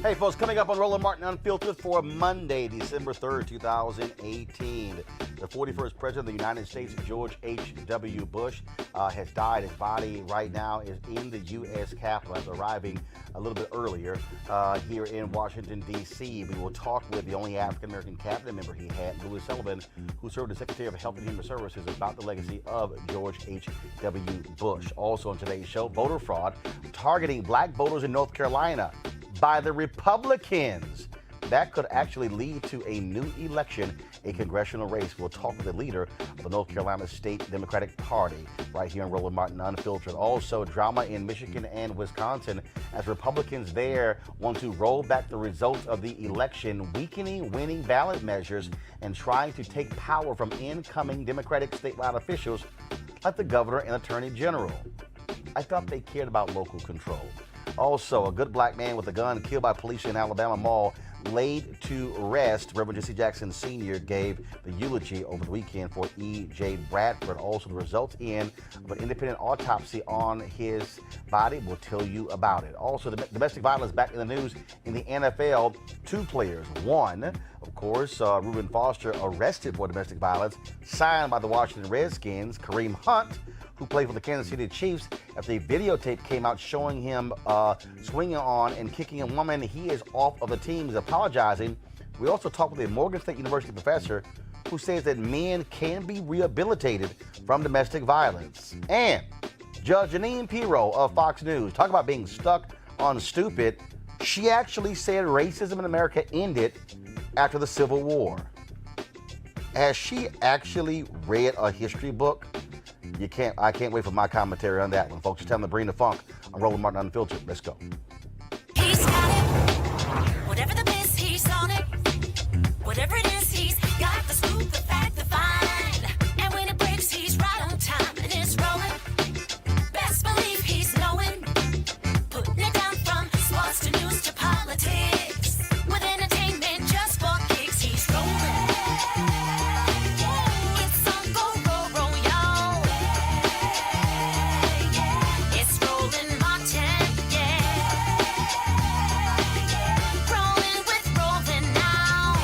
Hey, folks, coming up on Roland Martin Unfiltered for Monday, December 3rd, 2018. The 41st President of the United States, George H.W. Bush, has died. His body right now is in the U.S. Capitol, as arriving a little bit earlier here in Washington, D.C. We will talk with the only African-American cabinet member he had, Louis Sullivan, who served as Secretary of Health and Human Services, about the legacy of George H.W. Bush. Also on today's show, voter fraud targeting black voters in North Carolina by the Republicans. That could actually lead to a new election, a congressional race. We'll talk with the leader of the North Carolina State Democratic Party right here on Roland Martin Unfiltered. Also, drama in Michigan and Wisconsin as Republicans there want to roll back the results of the election, weakening winning ballot measures and trying to take power from incoming Democratic statewide officials like the governor and attorney general. I thought they cared about local control. Also, a good black man with a gun killed by police in Alabama mall laid to rest. Reverend Jesse Jackson Sr. gave the eulogy over the weekend for E.J. Bradford. Also, the results of an independent autopsy on his body. We'll tell you about it. Also, the domestic violence back in the news in the NFL. Two players. One, of course, Reuben Foster, arrested for domestic violence, signed by the Washington Redskins. Kareem Hunt, who played for the Kansas City Chiefs, after a videotape came out showing him swinging on and kicking a woman. He is off of the team. He's apologizing. We also talked with a Morgan State University professor who says that men can be rehabilitated from domestic violence. And Judge Jeanine Pirro of Fox News, talk about being stuck on stupid. She actually said racism in America ended after the Civil War. Has she actually read a history book? I can't wait for my commentary on that one, folks. It's time to bring the funk on Roland Martin Unfiltered. Let's go. He's got it. Whatever the miss, he's on it. Whatever it is, he's got the scoop, the fact, the find. And when it breaks, he's right on time and it's rolling. Best believe he's knowing. Putting it down from sports to news to politics. With entertainment just for kicks, he's rolling. It's on Go, Go, Roll, y'all. It's Roland Martin, yeah. Rolling with Roland now.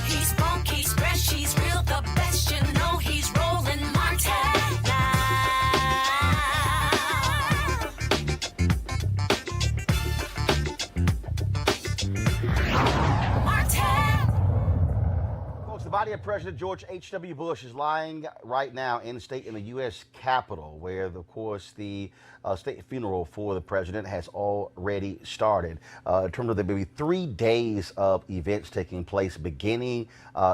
He's funk, he's fresh, he's real, the best, you know he's Roland Martin now. Martin. Folks, the body of President George H.W. Bush is lying right now in the U.S. Capitol, where, of course, the state funeral for the president has already started. In terms of there will be 3 days of events taking place beginning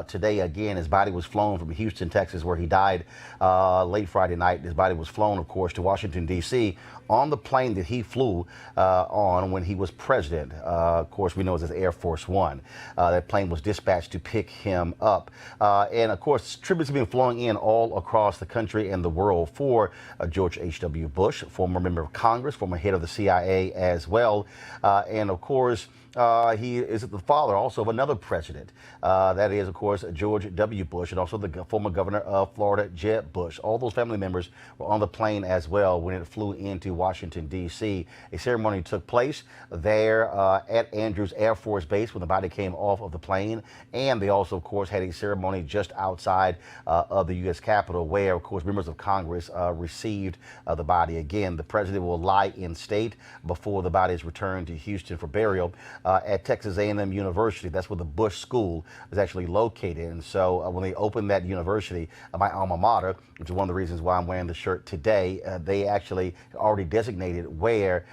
today. Again, his body was flown from Houston, Texas, where he died late Friday night. His body was flown, of course, to Washington, D.C. on the plane that he flew on when he was president. Of course, we know it as Air Force One. That plane was dispatched to pick him up. And, of course, tributes have been flowing in all across the country and the world for George H.W. Bush, former member of Congress, former head of the CIA as well. And, of course, he is the father also of another president. That is, of course, George W. Bush, and also the former governor of Florida, Jeb Bush. All those family members were on the plane as well when it flew into Washington, D.C. A ceremony took place there at Andrews Air Force Base when the body came off of the plane. And they also, of course, had a ceremony just outside of the U.S. Capitol where, of course, members of Congress received the body. Again, the president will lie in state before the body is returned to Houston for burial at Texas A&M University. That's where the Bush School is actually located. And so when they opened that university, my alma mater, which is one of the reasons why I'm wearing the shirt today, they actually already designated where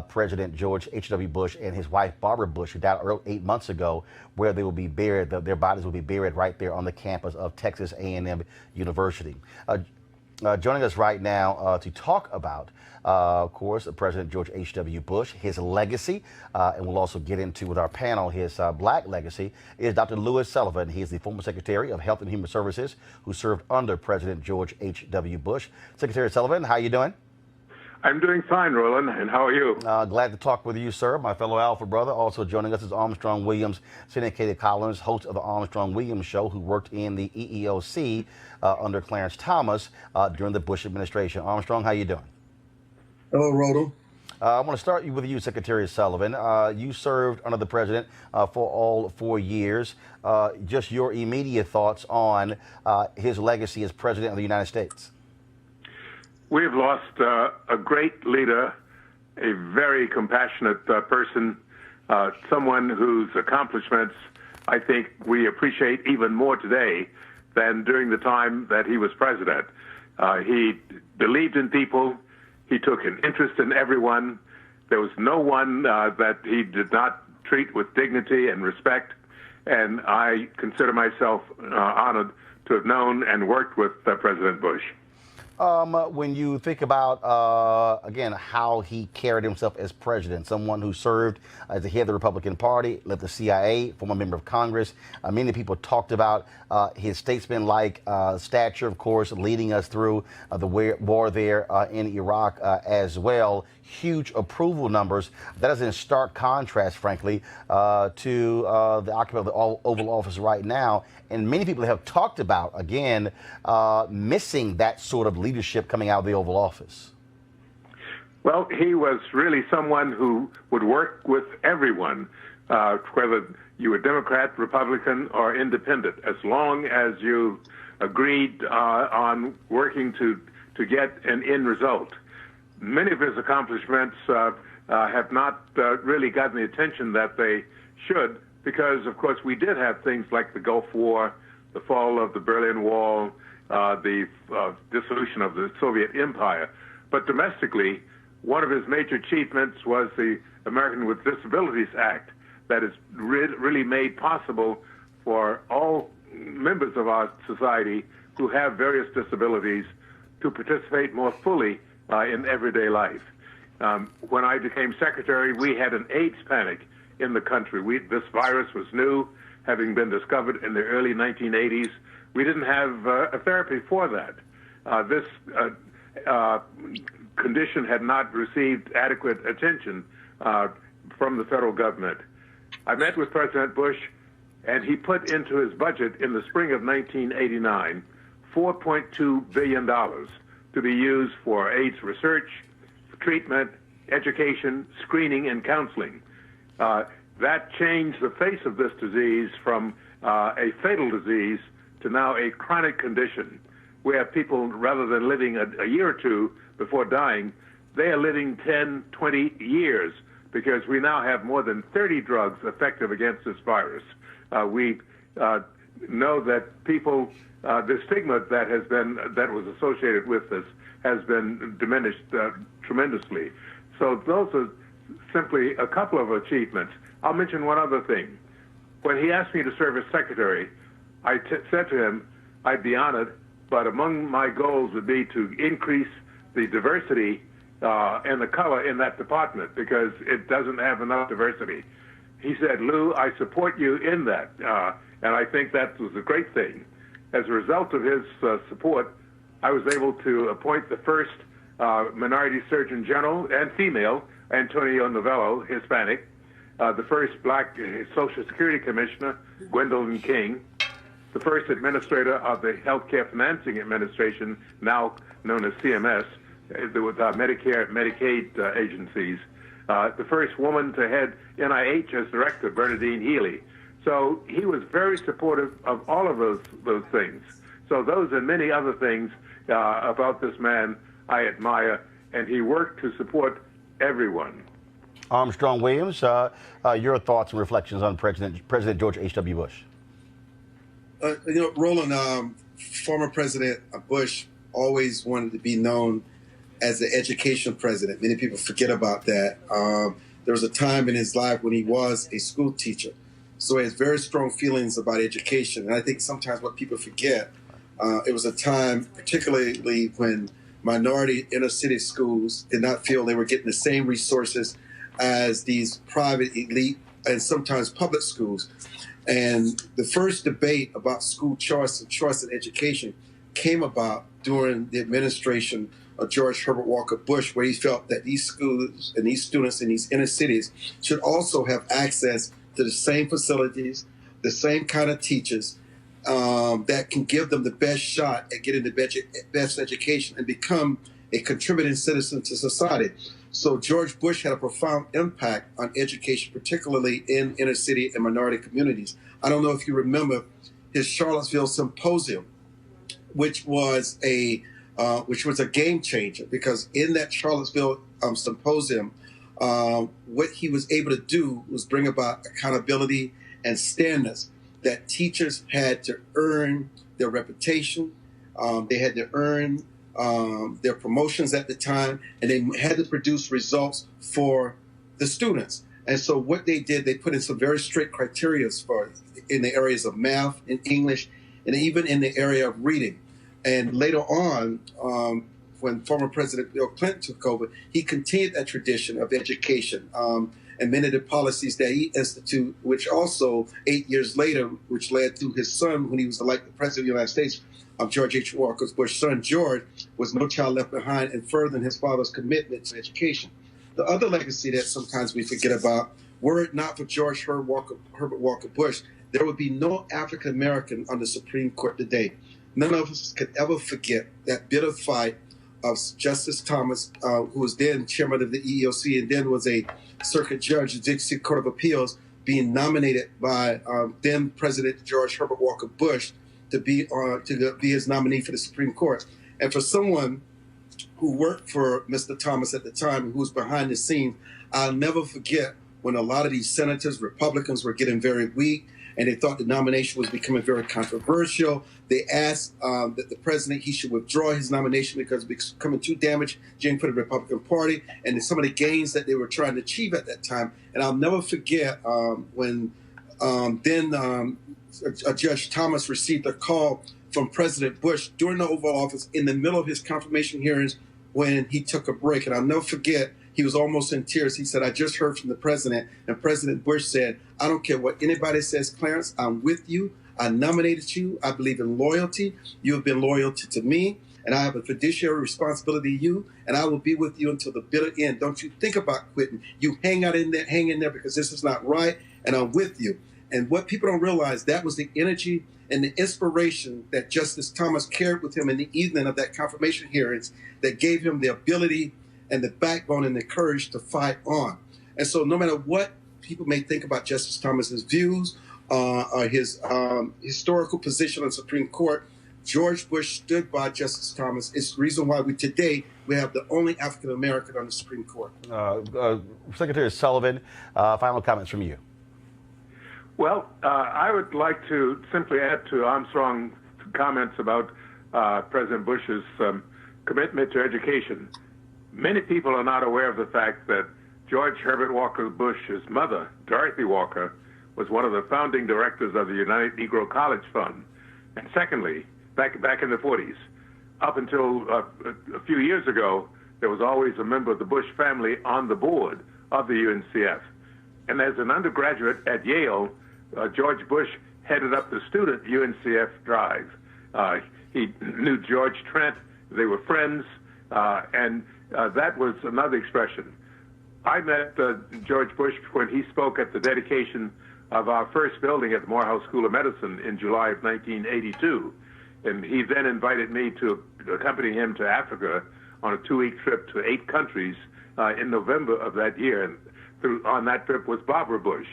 President George H.W. Bush and his wife Barbara Bush, who died 8 months ago, where they will be buried. Their bodies will be buried right there on the campus of Texas A&M University. Joining us right now to talk about, of course, President George H.W. Bush, his legacy, and we'll also get into with our panel his black legacy, is Dr. Louis Sullivan. He is the former Secretary of Health and Human Services who served under President George H.W. Bush. Secretary Sullivan, how are you doing? I'm doing fine, Roland, and how are you? Glad to talk with you, sir, my fellow Alpha brother. Also joining us is Armstrong Williams, syndicated columnist, host of the Armstrong Williams Show, who worked in the EEOC under Clarence Thomas during the Bush administration. Armstrong, how you doing? Hello, Roland. I want to start with you, Secretary Sullivan. You served under the president for all 4 years. Just your immediate thoughts on his legacy as president of the United States. We've lost a great leader, a very compassionate person, someone whose accomplishments I think we appreciate even more today than during the time that he was president. He believed in people. He took an interest in everyone. There was no one that he did not treat with dignity and respect. And I consider myself honored to have known and worked with President Bush. When you think about, again, how he carried himself as president, someone who served as the head of the Republican Party, led the CIA, former member of Congress, many people talked about his statesman-like stature, of course, leading us through the war there in Iraq as well. Huge approval numbers. That is in stark contrast, frankly, to the occupant of the Oval Office right now. And many people have talked about, again, missing that sort of leadership coming out of the Oval Office. Well, he was really someone who would work with everyone, whether you were Democrat, Republican, or independent, as long as you agreed on working to get an end result. Many of his accomplishments have not really gotten the attention that they should, because, of course, we did have things like the Gulf War, the fall of the Berlin Wall, the dissolution of the Soviet Empire. But domestically, one of his major achievements was the American with Disabilities Act that has really made possible for all members of our society who have various disabilities to participate more fully in everyday life. When I became secretary, we had an AIDS panic in the country. This virus was new, having been discovered in the early 1980s. We didn't have a therapy for that. This condition had not received adequate attention from the federal government. I met with President Bush, and he put into his budget in the spring of 1989 $4.2 billion to be used for AIDS research, treatment, education, screening, and counseling. That changed the face of this disease from a fatal disease to now a chronic condition, where people, rather than living a year or two before dying, they are living 10, 20 years, because we now have more than 30 drugs effective against this virus. We know that people, the stigma that was associated with this has been diminished tremendously. So those are simply a couple of achievements. I'll mention one other thing. When he asked me to serve as secretary, I said to him, I'd be honored, but among my goals would be to increase the diversity and the color in that department, because it doesn't have enough diversity. He said, Lou, I support you in that, and I think that was a great thing. As a result of his support, I was able to appoint the first minority surgeon general and female, Antonio Novello, Hispanic, the first black Social Security Commissioner, Gwendolyn King, the first administrator of the Healthcare Financing Administration, now known as CMS, with Medicare and Medicaid agencies, the first woman to head NIH as director, Bernadine Healy. So he was very supportive of all of those things. So those and many other things about this man I admire, and he worked to support everyone. Armstrong Williams, your thoughts and reflections on President George H.W. Bush. Roland, former President Bush always wanted to be known as the education president. Many people forget about that. There was a time in his life when he was a school teacher. So he has very strong feelings about education. And I think sometimes what people forget, it was a time particularly when minority inner city schools did not feel they were getting the same resources as these private elite and sometimes public schools. And the first debate about school choice and choice in education came about during the administration of George Herbert Walker Bush, where he felt that these schools and these students in these inner cities should also have access to the same facilities, the same kind of teachers that can give them the best shot at getting the best education and become a contributing citizen to society. So George Bush had a profound impact on education, particularly in inner city and minority communities. I don't know if you remember his Charlottesville Symposium, which was a game changer, because in that Charlottesville Symposium, what he was able to do was bring about accountability and standards that teachers had to earn their reputation. They had to earn their promotions at the time, and they had to produce results for the students. And so what they did, they put in some very strict criteria for in the areas of math and English, and even in the area of reading. And later on, when former President Bill Clinton took over, he continued that tradition of education. And many of the policies that he instituted, which also 8 years later, which led to his son, when he was elected president of the United States, George H. Walker Bush's son, George, was No Child Left Behind, and furthering his father's commitment to education. The other legacy that sometimes we forget about, were it not for George Herbert Walker Bush, there would be no African American on the Supreme Court today. None of us could ever forget that bitter fight of Justice Thomas, who was then chairman of the EEOC and then was a circuit judge of the Dixie Court of Appeals, being nominated by then President George Herbert Walker Bush to be his nominee for the Supreme Court. And for someone who worked for Mr. Thomas at the time, who was behind the scenes, I'll never forget when a lot of these senators, Republicans, were getting very weak, and they thought the nomination was becoming very controversial. They asked that the president, he should withdraw his nomination because it was becoming too damaging for the Republican Party and some of the gains that they were trying to achieve at that time. And I'll never forget when Judge Thomas received a call from President Bush during the Oval Office in the middle of his confirmation hearings when he took a break. And I'll never forget, he was almost in tears. He said, "I just heard from the president." And President Bush said, "I don't care what anybody says, Clarence, I'm with you. I nominated you. I believe in loyalty. You have been loyal to me, and I have a fiduciary responsibility to you, and I will be with you until the bitter end. Don't you think about quitting. You hang in there because this is not right, and I'm with you." And what people don't realize, that was the energy and the inspiration that Justice Thomas carried with him in the evening of that confirmation hearings that gave him the ability and the backbone and the courage to fight on. And so no matter what people may think about Justice Thomas's views or his historical position on the Supreme Court, George Bush stood by Justice Thomas. It's the reason why today we have the only African American on the Supreme Court. Secretary Sullivan, final comments from you. Well, I would like to simply add to Armstrong's comments about President Bush's commitment to education. Many people are not aware of the fact that George Herbert Walker Bush's mother, Dorothy Walker, was one of the founding directors of the United Negro College Fund. And secondly, back in the 40s, up until a few years ago, there was always a member of the Bush family on the board of the UNCF. And as an undergraduate at Yale, George Bush headed up the student UNCF drive. He knew George Trent. They were friends, and that was another expression. I met George Bush when he spoke at the dedication of our first building at the Morehouse School of Medicine in July of 1982. And he then invited me to accompany him to Africa on a 2-week trip to 8 countries in November of that year. And on that trip was Barbara Bush.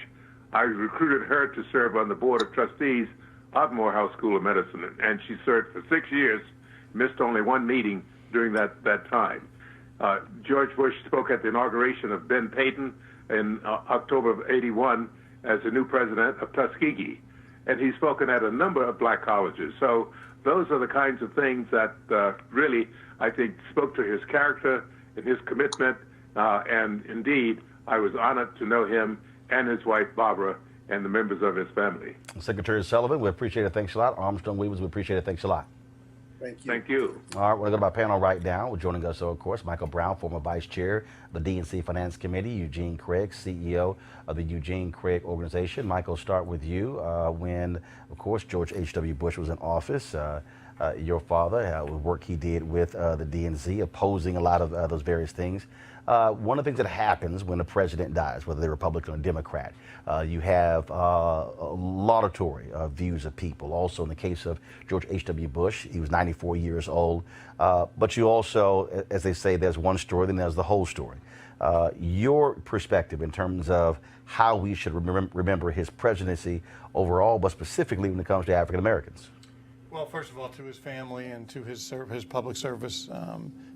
I recruited her to serve on the board of trustees of Morehouse School of Medicine, and she served for 6 years, missed only one meeting during that time. George Bush spoke at the inauguration of Ben Payton in October of '81 as the new president of Tuskegee, and he's spoken at a number of black colleges. So those are the kinds of things that really, I think, spoke to his character and his commitment, and indeed, I was honored to know him and his wife, Barbara, and the members of his family. Secretary Sullivan, we appreciate it. Thanks a lot. Armstrong Weavers, we appreciate it. Thanks a lot. Thank you. Thank you. All right, we're going to go to our panel right now. Joining us, of course, Michael Brown, former Vice Chair of the DNC Finance Committee, Eugene Craig, CEO of the Eugene Craig Organization. Michael, start with you. When, of course, George H.W. Bush was in office, your father, work he did with the DNC, opposing a lot of those various things. One of the things that happens when a president dies, whether they're Republican or Democrat, you have laudatory views of people. Also, in the case of George H.W. Bush, he was 94 years old. But you also, as they say, there's one story, then there's the whole story. Your perspective in terms of how we should remember his presidency overall, but specifically when it comes to African Americans. Well, first of all, to his family and to his public service,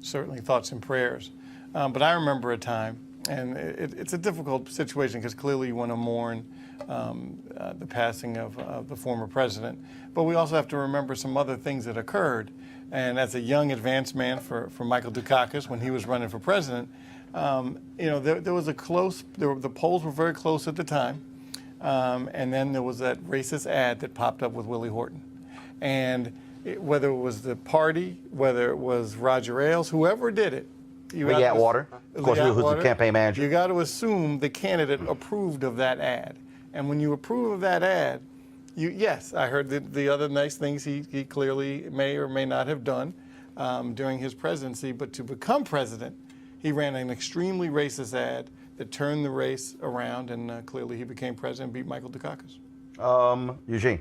certainly thoughts and prayers. But I remember a time, and it's a difficult situation because clearly you want to mourn the passing of the former president. But we also have to remember some other things that occurred. And as a young advanced man for Michael Dukakis, when he was running for president, there was the polls were very close at the time. And then there was that racist ad that popped up with Willie Horton. And whether it was the party, whether it was Roger Ailes, whoever did it, Lee Atwater, of course, who's the campaign manager. You got to assume the candidate approved of that ad. And when you approve of that ad, yes, I heard the other nice things he clearly may or may not have done during his presidency. But to become president, he ran an extremely racist ad that turned the race around, and clearly he became president, beat Michael Dukakis. Eugene.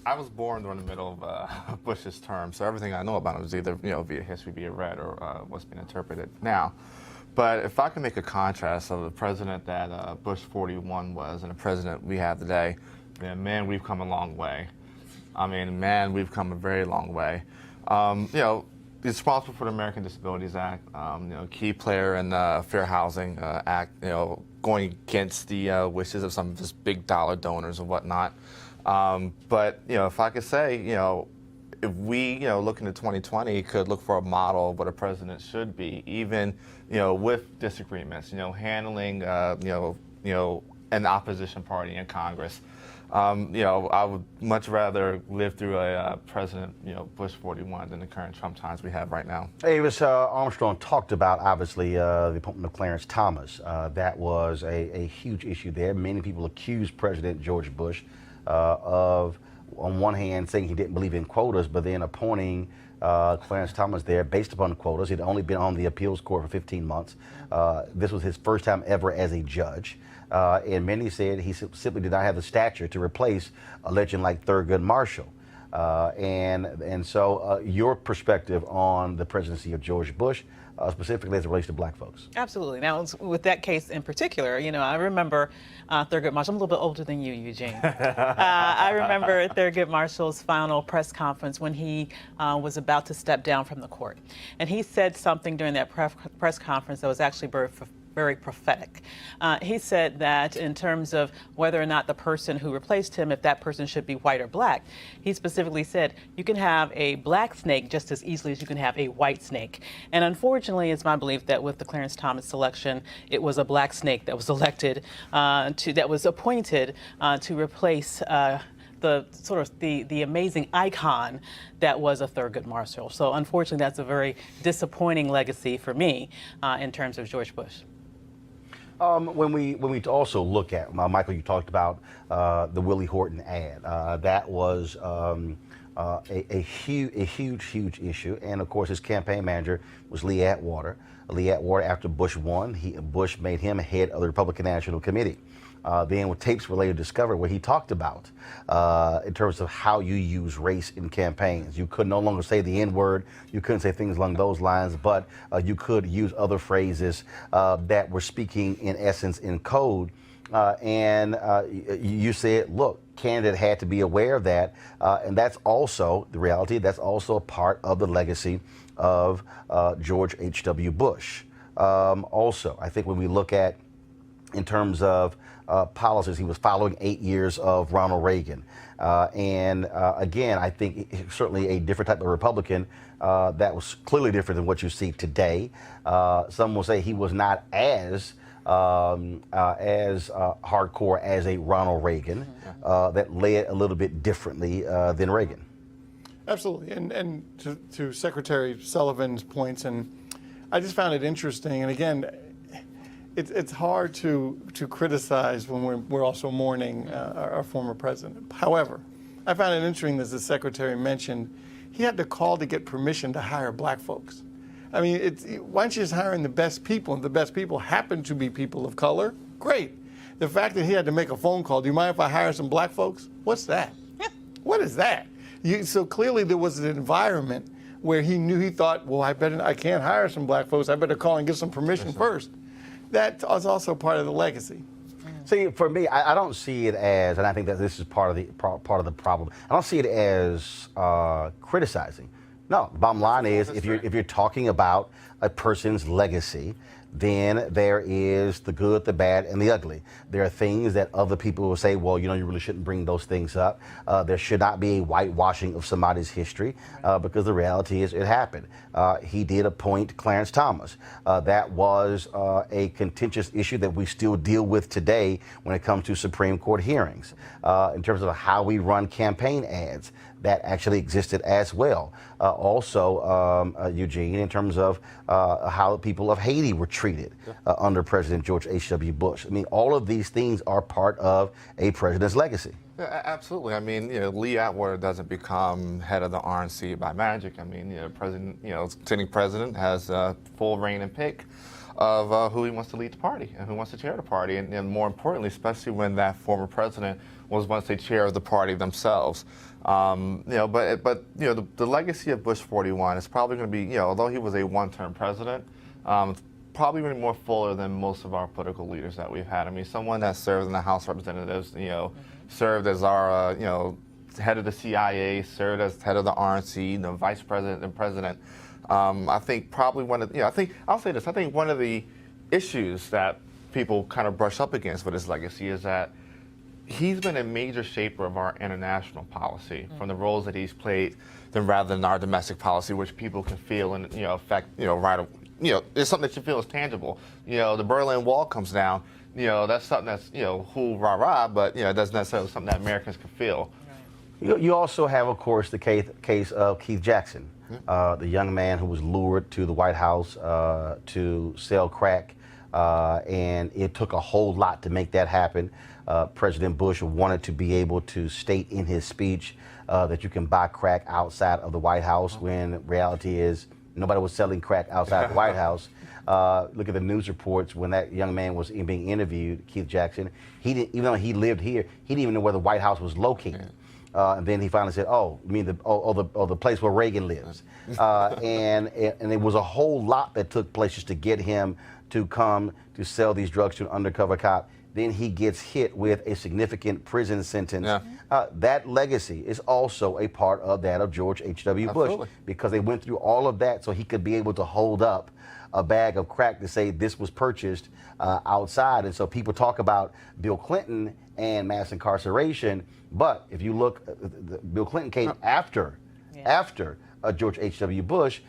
I was born during the middle of Bush's term, so everything I know about him is either via history, via read, or what's been interpreted now. But if I can make a contrast of the president that Bush 41 was and the president we have today, then man, we've come a long way. I mean, man, we've come a very long way. He's responsible for the American Disabilities Act, key player in the Fair Housing Act, going against the wishes of some of his big dollar donors and whatnot. But if I could say, if we, look into 2020, could look for a model of what a president should be, even, with disagreements, handling, an opposition party in Congress. I would much rather live through a President, Bush 41 than the current Trump times we have right now. Avis Armstrong talked about, obviously, the appointment of Clarence Thomas. That was a huge issue there. Many people accused President George Bush of, on one hand, saying he didn't believe in quotas, but then appointing Clarence Thomas there based upon quotas. He'd only been on the appeals court for 15 months. This was his first time ever as a judge. And many said he simply did not have the stature to replace a legend like Thurgood Marshall. And so your perspective on the presidency of George Bush, specifically as it relates to black folks. Absolutely. Now, with that case in particular, I remember Thurgood Marshall. I'm a little bit older than you, Eugene. I remember Thurgood Marshall's final press conference when he was about to step down from the court. And he said something during that press conference that was actually very prophetic. He said that in terms of whether or not the person who replaced him, if that person should be white or black, he specifically said you can have a black snake just as easily as you can have a white snake. And unfortunately, it's my belief that with the Clarence Thomas selection, it was a black snake that was elected, that was appointed to replace the amazing icon that was a Thurgood Marshall. So unfortunately, that's a very disappointing legacy for me in terms of George Bush. When we also look at, Michael, you talked about the Willie Horton ad. That was a huge issue. And of course, his campaign manager was Lee Atwater. Lee Atwater, after Bush won, Bush made him head of the Republican National Committee. Then with tapes were later discovered where he talked about in terms of how you use race in campaigns. You could no longer say the N-word. You couldn't say things along those lines, but you could use other phrases that were speaking in essence in code. And you said, look, candidate had to be aware of that. And that's also the reality. That's also a part of the legacy of George H.W. Bush. Also, I think when we look at in terms of policies, he was following 8 years of Ronald Reagan. Again, I think certainly a different type of Republican that was clearly different than what you see today. Some will say he was not as hardcore as a Ronald Reagan that led a little bit differently than Reagan. Absolutely. And to Secretary Sullivan's points, and I just found it interesting. And again, it's hard to criticize when we're also mourning our former president. However, I found it interesting, as the secretary mentioned, he had to call to get permission to hire black folks. I mean, why don't you just hire in the best people, and the best people happen to be people of color? Great. The fact that he had to make a phone call, do you mind if I hire some black folks? What's that? What is that? So clearly there was an environment where he thought, well, I can't hire some black folks. I better call and get some permission first. That is also part of the legacy. See, for me, I don't see it as, and I think that this is part of the problem. I don't see it as criticizing. No, the bottom line is, if you're talking about a person's legacy, then there is the good, the bad, and the ugly. There are things that other people will say, well, you really shouldn't bring those things up. There should not be a whitewashing of somebody's history, because the reality is it happened. He did appoint Clarence Thomas. That was a contentious issue that we still deal with today when it comes to Supreme Court hearings. In terms of how we run campaign ads, that actually existed as well. Also, Eugene, in terms of how the people of Haiti were treated under President George H.W. Bush. I mean, all of these things are part of a president's legacy. Yeah, absolutely. I mean, Lee Atwater doesn't become head of the RNC by magic. I mean, sitting president has full reign and pick of who he wants to lead the party and who wants to chair the party, and more importantly, especially when that former president was once a chair of the party themselves. But the legacy of Bush 41 is probably going to be, although he was a one-term president, probably going to be more fuller than most of our political leaders that we've had. I mean, someone that served in the House of Representatives, served as our, head of the CIA, served as head of the RNC, vice president and president. I think probably I'll say this, I think one of the issues that people kind of brush up against with his legacy is that he's been a major shaper of our international policy, from the roles that he's played, rather than our domestic policy, which people can feel and affect. It's something that you feel is tangible. The Berlin Wall comes down. That's something that's whoo rah rah, but it doesn't necessarily something that Americans can feel. You also have, of course, the case of Keith Jackson, the young man who was lured to the White House to sell crack, and it took a whole lot to make that happen. President Bush wanted to be able to state in his speech that you can buy crack outside of the White House, when reality is nobody was selling crack outside the White House. Look at the news reports when that young man was being interviewed, Keith Jackson. Even though he lived here, he didn't even know where the White House was located. And then he finally said, "Oh, you mean the place where Reagan lives?" And it was a whole lot that took place just to get him to come to sell these drugs to an undercover cop. Then he gets hit with a significant prison sentence. That legacy is also a part of that of George H.W. Bush, because they went through all of that so he could be able to hold up a bag of crack to say this was purchased outside. And so people talk about Bill Clinton and mass incarceration, but if you look, Bill Clinton came after George H.W. Bush.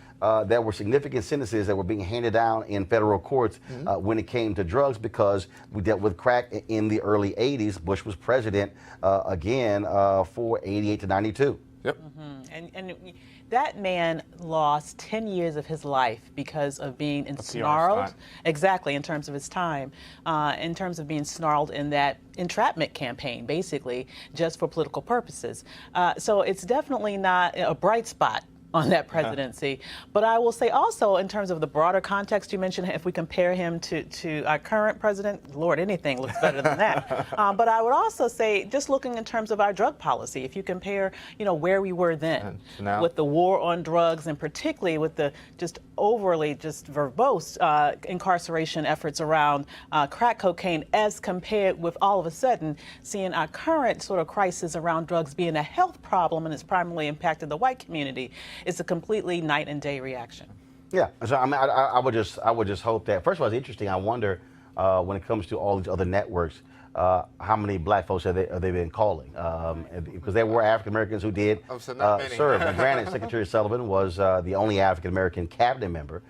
There were significant sentences that were being handed down in federal courts when it came to drugs, because we dealt with crack in the early 80s. Bush was president again for 88 to 92. Yep. And that man lost 10 years of his life because of being ensnarled. Exactly, in terms of his time, in terms of being snarled in that entrapment campaign, basically, just for political purposes. So it's definitely not a bright spot on that presidency. But I will say also, in terms of the broader context you mentioned, if we compare him to our current president, Lord, anything looks better than that. But I would also say, just looking in terms of our drug policy, if you compare, where we were then with the war on drugs, and particularly with the just overly verbose incarceration efforts around crack cocaine, as compared with all of a sudden seeing our current sort of crisis around drugs being a health problem, and it's primarily impacted the white community. It's a completely night and day reaction. Yeah, so I mean, I would just hope that, first of all, it's interesting. I wonder when it comes to all these other networks, how many black folks have they been calling? Because there were African Americans who did serve. And granted, Secretary Sullivan was the only African American cabinet member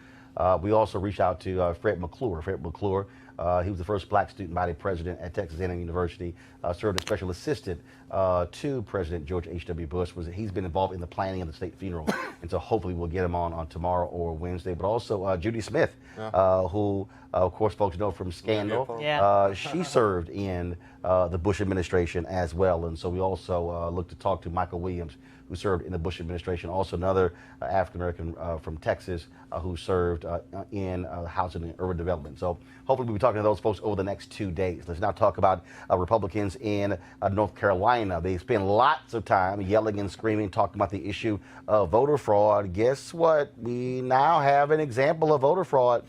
We also reached out to Fred McClure. He was the first black student body president at Texas A&M University, served as special assistant to President George H.W. Bush. He's been involved in the planning of the state funeral, and so hopefully we'll get him on tomorrow or Wednesday. But also Judy Smith, who, of course, folks know from Scandal. Yeah. She served in the Bush administration as well, and so we also look to talk to Michael Williams, who served in the Bush administration, also another African American from Texas who served in housing and urban development. So hopefully we'll be talking to those folks over the next 2 days. Let's now talk about Republicans in North Carolina. They spend lots of time yelling and screaming, talking about the issue of voter fraud. Guess what? We now have an example of voter fraud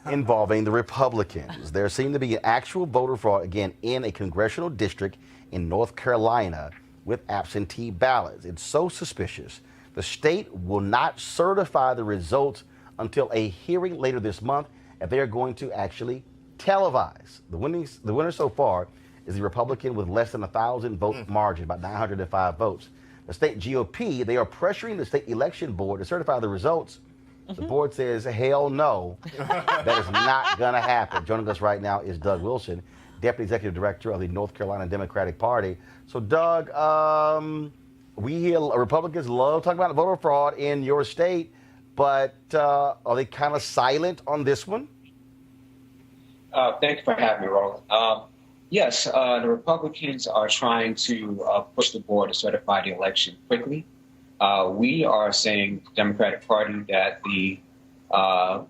involving the Republicans. There seemed to be an actual voter fraud, again, in a congressional district in North Carolina with absentee ballots. It's so suspicious. The state will not certify the results until a hearing later this month, and they're going to actually televise. The winner so far is the Republican with less than 1,000 vote margin, about 905 votes. The state GOP, they are pressuring the state election board to certify the results. The board says, hell no, that is not gonna happen. Joining us right now is Doug Wilson, Deputy Executive Director of the North Carolina Democratic Party. So Doug, we hear Republicans love talking about voter fraud in your state, but are they kind of silent on this one? Thank you for having me, Roland. Yes, the Republicans are trying to push the board to certify the election quickly. We are saying, the Democratic Party, that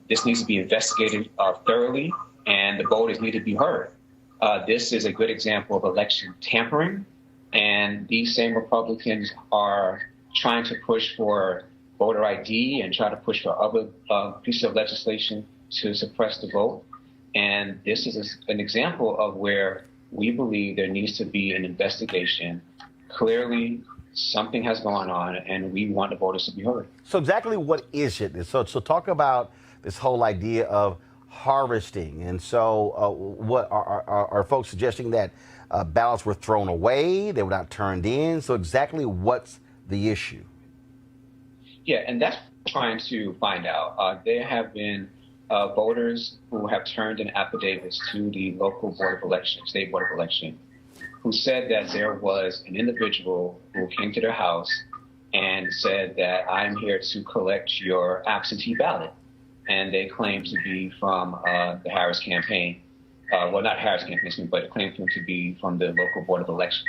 this needs to be investigated thoroughly, and the voters need to be heard. This is a good example of election tampering, and these same Republicans are trying to push for voter ID and try to push for other pieces of legislation to suppress the vote. And this is an example of where we believe there needs to be an investigation. Clearly, something has gone on, and we want the voters to be heard. So exactly what is it? So talk about this whole idea of harvesting. And so what are folks suggesting that ballots were thrown away, they were not turned in? So exactly what's the issue? Yeah, and that's trying to find out. There have been voters who have turned in affidavits to the local board of election, state board of election, who said that there was an individual who came to their house and said that I'm here to collect your absentee ballot. And they claimed to be from the Harris campaign. Well, not Harris campaign, but it claimed to be from the local board of elections.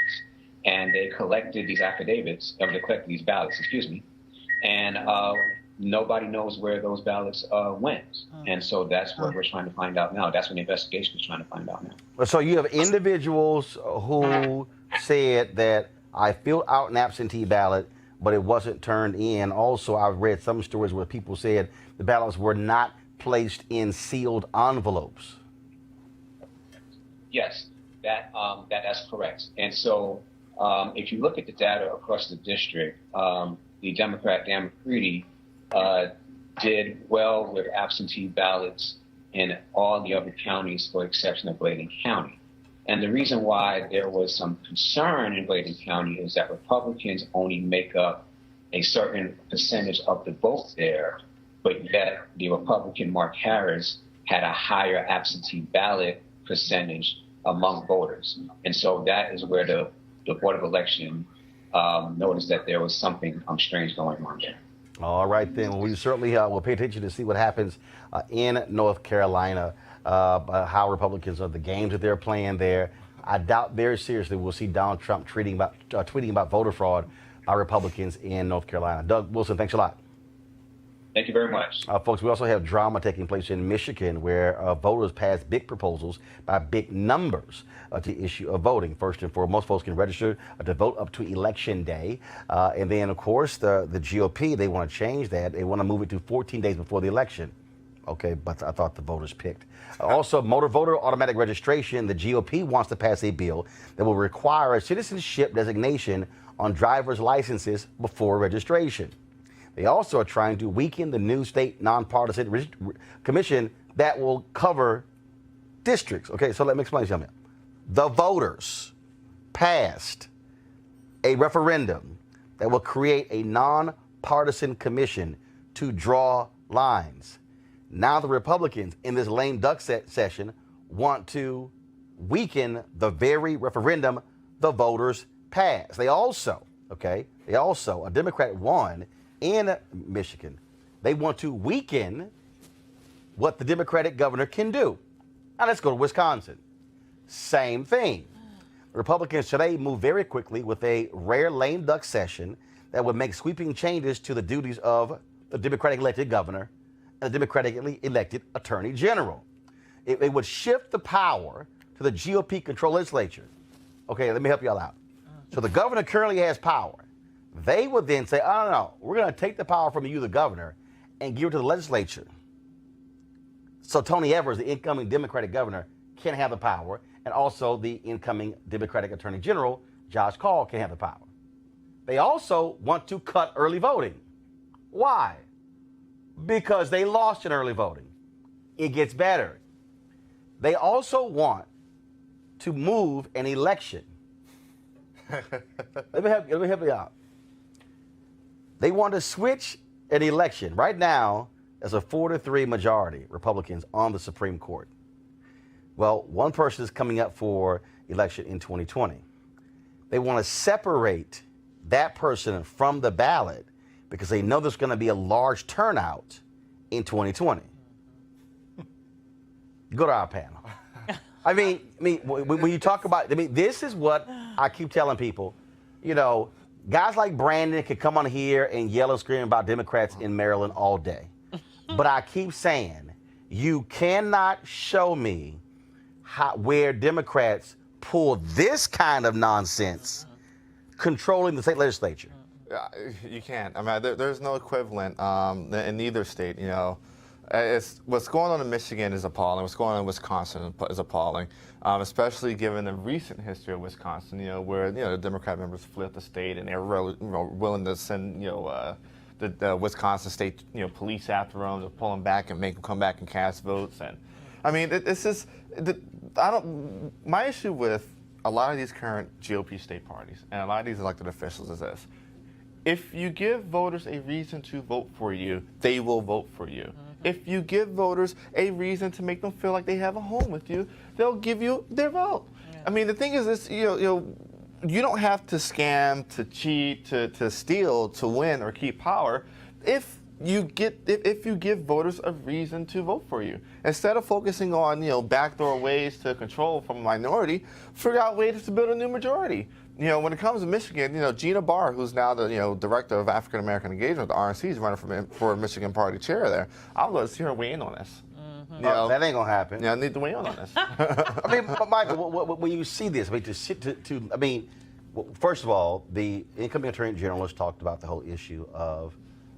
And they collected these affidavits, they collected these ballots, and nobody knows where those ballots went. And so that's what we're trying to find out now. That's what the investigation is trying to find out now. So you have individuals who said that I filled out an absentee ballot, but it wasn't turned in. Also, I've read some stories where people said the ballots were not placed in sealed envelopes. Yes, that's correct. And so if you look at the data across the district, the Democrat, Dan McCready, did well with absentee ballots in all the other counties, for exception of Bladen County. And the reason why there was some concern in Bladen County is that Republicans only make up a certain percentage of the vote there, but yet the Republican Mark Harris had a higher absentee ballot percentage among voters. And so that is where the Board of Election noticed that there was something strange going on there. All right, then. Well, we certainly will pay attention to see what happens in North Carolina, how Republicans are, the games that they're playing there. I doubt very seriously we'll see Donald Trump tweeting about voter fraud by Republicans in North Carolina. Doug Wilson, thanks a lot. Thank you very much. Folks, we also have drama taking place in Michigan where voters passed big proposals by big numbers to issue of voting. First and foremost, folks can register to vote up to Election Day. And then, of course, the GOP, they want to change that. They want to move it to 14 days before the election. Okay, but I thought the voters picked. Also, motor voter automatic registration. The GOP wants to pass a bill that will require a citizenship designation on driver's licenses before registration. They also are trying to weaken the new state nonpartisan commission that will cover districts. Okay, so let me explain something. The voters passed a referendum that will create a nonpartisan commission to draw lines. Now the Republicans in this lame duck session want to weaken the very referendum the voters passed. They also, a Democrat won in Michigan. They want to weaken what the Democratic governor can do. Now let's go to Wisconsin. Same thing. Republicans today moved very quickly with a rare lame duck session that would make sweeping changes to the duties of the Democratic elected governor and the Democratically elected attorney general. It would shift the power to the GOP controlled legislature. Okay, let me help y'all out. So the governor currently has power. They would then say, oh, no, we're going to take the power from you, the governor, and give it to the legislature. So Tony Evers, the incoming Democratic governor, can have the power, and also the incoming Democratic Attorney General, Josh Call, can have the power. They also want to cut early voting. Why? Because they lost in early voting. It gets better. They also want to move an election. Let me help you out. They want to switch an election. Right now, there's a 4-3 majority, Republicans, on the Supreme Court. Well, one person is coming up for election in 2020. They want to separate that person from the ballot because they know there's going to be a large turnout in 2020. Go to our panel. I mean, when you talk about, this is what I keep telling people. You know, guys like Brandon could come on here and yell and scream about Democrats in Maryland all day. But I keep saying, you cannot show me where Democrats pull this kind of nonsense controlling the state legislature. You can't. I mean, there's no equivalent in either state. You know, what's going on in Michigan is appalling. What's going on in Wisconsin is appalling, especially given the recent history of Wisconsin. You know, where the Democrat members fled the state and they were willing to send the Wisconsin State police after them to pull them back and make them come back and cast votes. And I mean, my issue with a lot of these current GOP state parties and a lot of these elected officials is this. If you give voters a reason to vote for you, they will vote for you. Mm-hmm. If you give voters a reason to make them feel like they have a home with you, they'll give you their vote. Yeah. I mean, the thing is this, you don't have to scam, to cheat, to steal, to win or keep power if you give voters a reason to vote for you. Instead of focusing on backdoor ways to control from a minority, figure out ways to build a new majority. When it comes to Michigan, Gina Barr, who's now the director of African American engagement at the RNC, is running for Michigan Party chair there. I'd love to see her weigh in on this. Mm-hmm. That ain't gonna happen. Yeah, I need to weigh in on this. I mean, but Michael, when you see this, first of all, the incoming Attorney General has talked about the whole issue of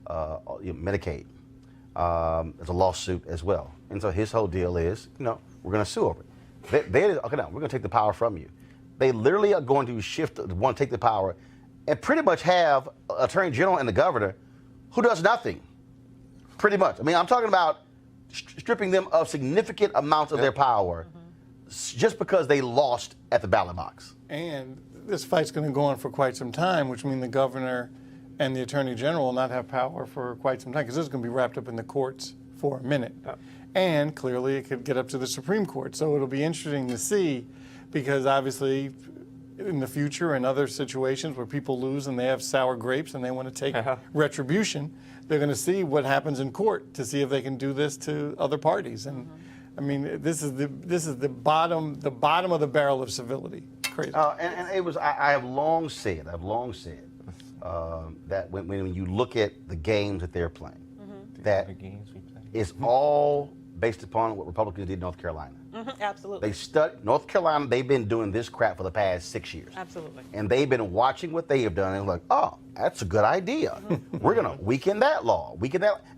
Medicaid. There's a lawsuit as well, and so his whole deal is, we're going to sue over it. We're going to take the power from you. They literally are going to want to take the power, and pretty much have Attorney General and the governor who does nothing. Pretty much. I mean, I'm talking about stripping them of significant amounts of their power, just because they lost at the ballot box. And this fight's going to go on for quite some time, which means the governor and the attorney general will not have power for quite some time, because this is going to be wrapped up in the courts for a minute. And clearly it could get up to the Supreme Court. So it'll be interesting to see, because obviously in the future and other situations where people lose and they have sour grapes and they want to take retribution, they're going to see what happens in court to see if they can do this to other parties. And I mean, this is the bottom of the barrel of civility. Crazy. And it was. I have long said that when you look at the games that they're playing, that it's all based upon what Republicans did in North Carolina. Absolutely. They studied North Carolina. They've been doing this crap for the past 6 years. Absolutely. And they've been watching what they have done and like, oh, that's a good idea. We're gonna weaken that law.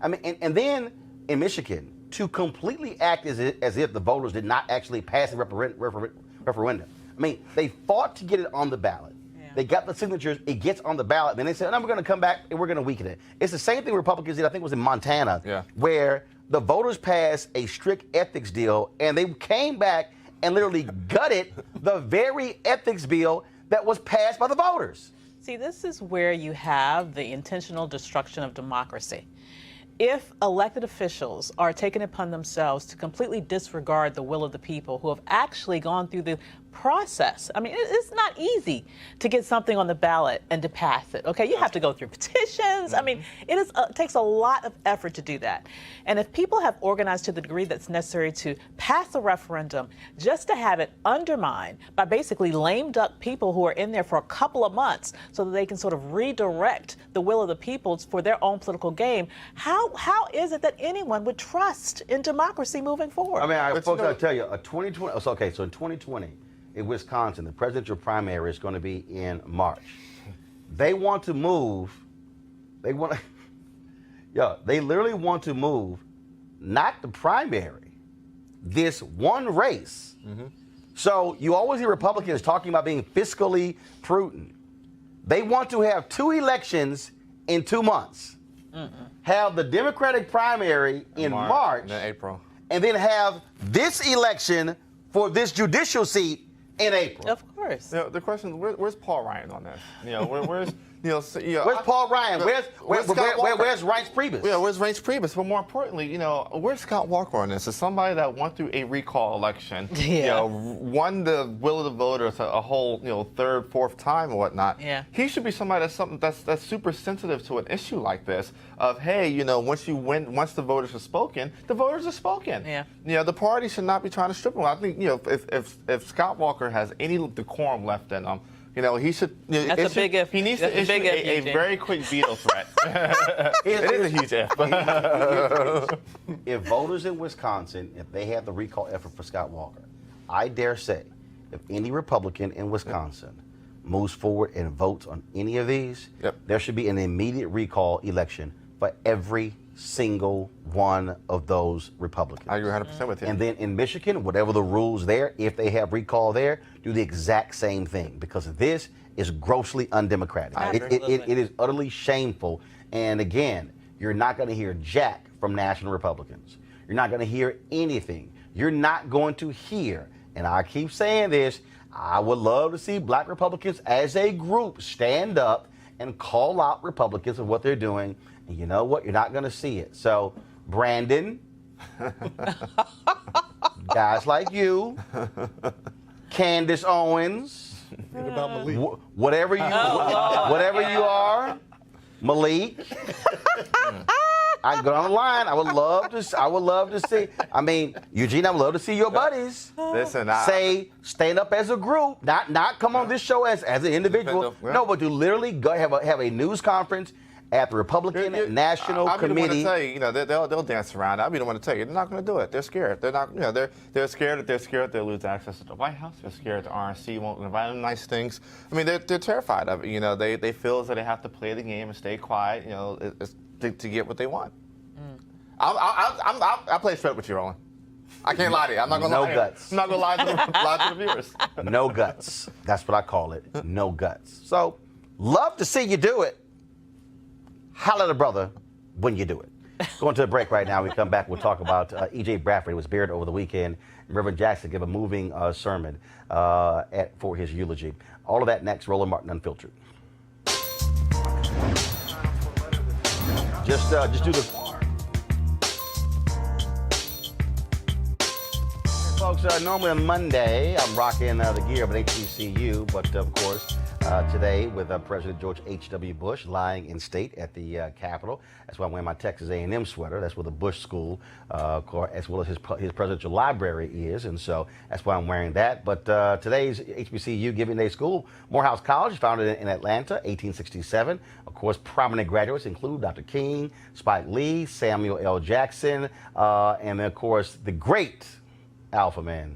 I mean, and then in Michigan, to completely act as if the voters did not actually pass the referendum. I mean, they fought to get it on the ballot. Yeah. They got the signatures. It gets on the ballot. Then they said, no, we're going to come back and we're going to weaken it. It's the same thing Republicans did, I think it was in Montana, where the voters passed a strict ethics deal, and they came back and literally gutted the very ethics bill that was passed by the voters. See, this is where you have the intentional destruction of democracy. if elected officials are taking it upon themselves to completely disregard the will of the people who have actually gone through the process. I mean, it's not easy to get something on the ballot and to pass it, okay? You have to go through petitions. I mean, it takes a lot of effort to do that. And if people have organized to the degree that's necessary to pass a referendum just to have it undermined by basically lame duck people who are in there for a couple of months so that they can sort of redirect the will of the people for their own political game, how is it that anyone would trust in democracy moving forward? I mean, folks, I'll tell you, so in 2020, in Wisconsin, the presidential primary is going to be in March. They want to move, they literally want to move, not the primary, this one race. So you always hear Republicans talking about being fiscally prudent. They want to have 2 elections in 2 months. Have the Democratic primary in March, and then April, and then have this election for this judicial seat in April. Of course. You know, the question: where's Paul Ryan on this? You know, where's where's Paul Ryan? Where's Reince Priebus? Yeah, where's Reince Priebus? But more importantly, you know, where's Scott Walker on this? Is somebody that went through a recall election, you know, won the will of the voters a whole, you know, 3rd, 4th time or whatnot. Yeah. He should be somebody that's super sensitive to an issue like this. Of hey, you know, once the voters are spoken, the voters are spoken. Yeah. You know, the party should not be trying to strip them. I think, you know, if Scott Walker has any decorum left in him, you know, he should. You know, That's a big if. He needs That's to issue a very quick veto threat. It is a huge if. If voters in Wisconsin, if they have the recall effort for Scott Walker, I dare say, if any Republican in Wisconsin moves forward and votes on any of these, there should be an immediate recall election for every single one of those Republicans. I agree 100% with you. And then in Michigan, whatever the rules there, if they have recall there, do the exact same thing, because this is grossly undemocratic. It is utterly shameful. And again, you're not going to hear jack from national Republicans. You're not going to hear anything. You're not going to hear, and I keep saying this, I would love to see black Republicans as a group stand up and call out Republicans of what they're doing. And you know what? You're not going to see it. So, Brandon, guys like you, Candace Owens, whatever you are, Malik. I can go down the line. I would love to see. I mean, Eugene, I would love to see your buddies. Listen, stand up as a group, not come on this show as an individual. No, but to literally go have a news conference at the Republican National Committee. I'll be the one to tell you, they'll dance around. I'll be the one to tell you, they're not going to do it. They're scared. They're not, they're scared they'll lose access to the White House. They're scared the RNC won't invite them to nice things. I mean, they're terrified of it. They feel that they have to play the game and stay quiet, to get what they want. I'll play straight with you, Roland. I can't lie to you. I'm not going to lie. Guts. I'm not going to lie to the viewers. No guts. That's what I call it. No guts. So, love to see you do it. Holler at a brother when you do it. Going to a break right now. We come back. We'll talk about E.J. Bradford. He was buried over the weekend. Reverend Jackson gave a moving sermon for his eulogy. All of that next. Roland Martin Unfiltered. Just do the. Folks, normally on Monday, I'm rocking the gear of an HBCU, but of course, today with President George H.W. Bush lying in state at the Capitol. That's why I'm wearing my Texas A&M sweater. That's where the Bush School, as well as his presidential library is, and so that's why I'm wearing that. But today's HBCU Giving Day School, Morehouse College, founded in Atlanta, 1867. Of course, prominent graduates include Dr. King, Spike Lee, Samuel L. Jackson, and then, of course, the great Alpha Man,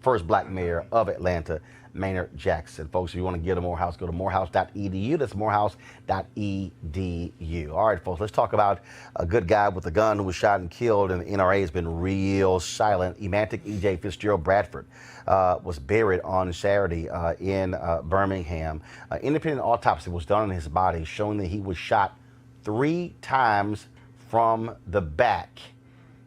first black mayor of Atlanta, Maynard Jackson. Folks, if you want to get to Morehouse, go to morehouse.edu. That's morehouse.edu. All right, folks, let's talk about a good guy with a gun who was shot and killed, and the NRA has been real silent. Emantic E.J. Fitzgerald Bradford was buried on Saturday in Birmingham. Independent autopsy was done on his body, showing that he was shot 3 times from the back.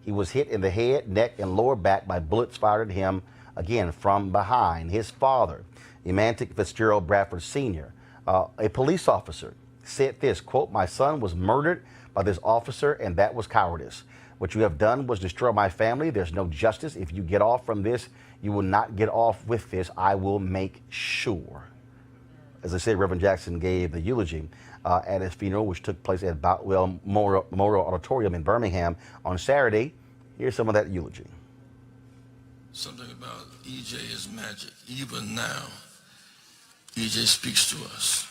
He was hit in the head, neck, and lower back by bullets fired at him, again, from behind. His father, Emantic Fitzgerald Bradford Sr., a police officer, said this, quote, "My son was murdered by this officer, and that was cowardice. What you have done was destroy my family. There's no justice. If you get off from this, you will not get off with this. I will make sure." As I said, Reverend Jackson gave the eulogy at his funeral, which took place at Boutwell Memorial Auditorium in Birmingham on Saturday. Here's some of that eulogy. Something about EJ is magic. Even now, EJ speaks to us.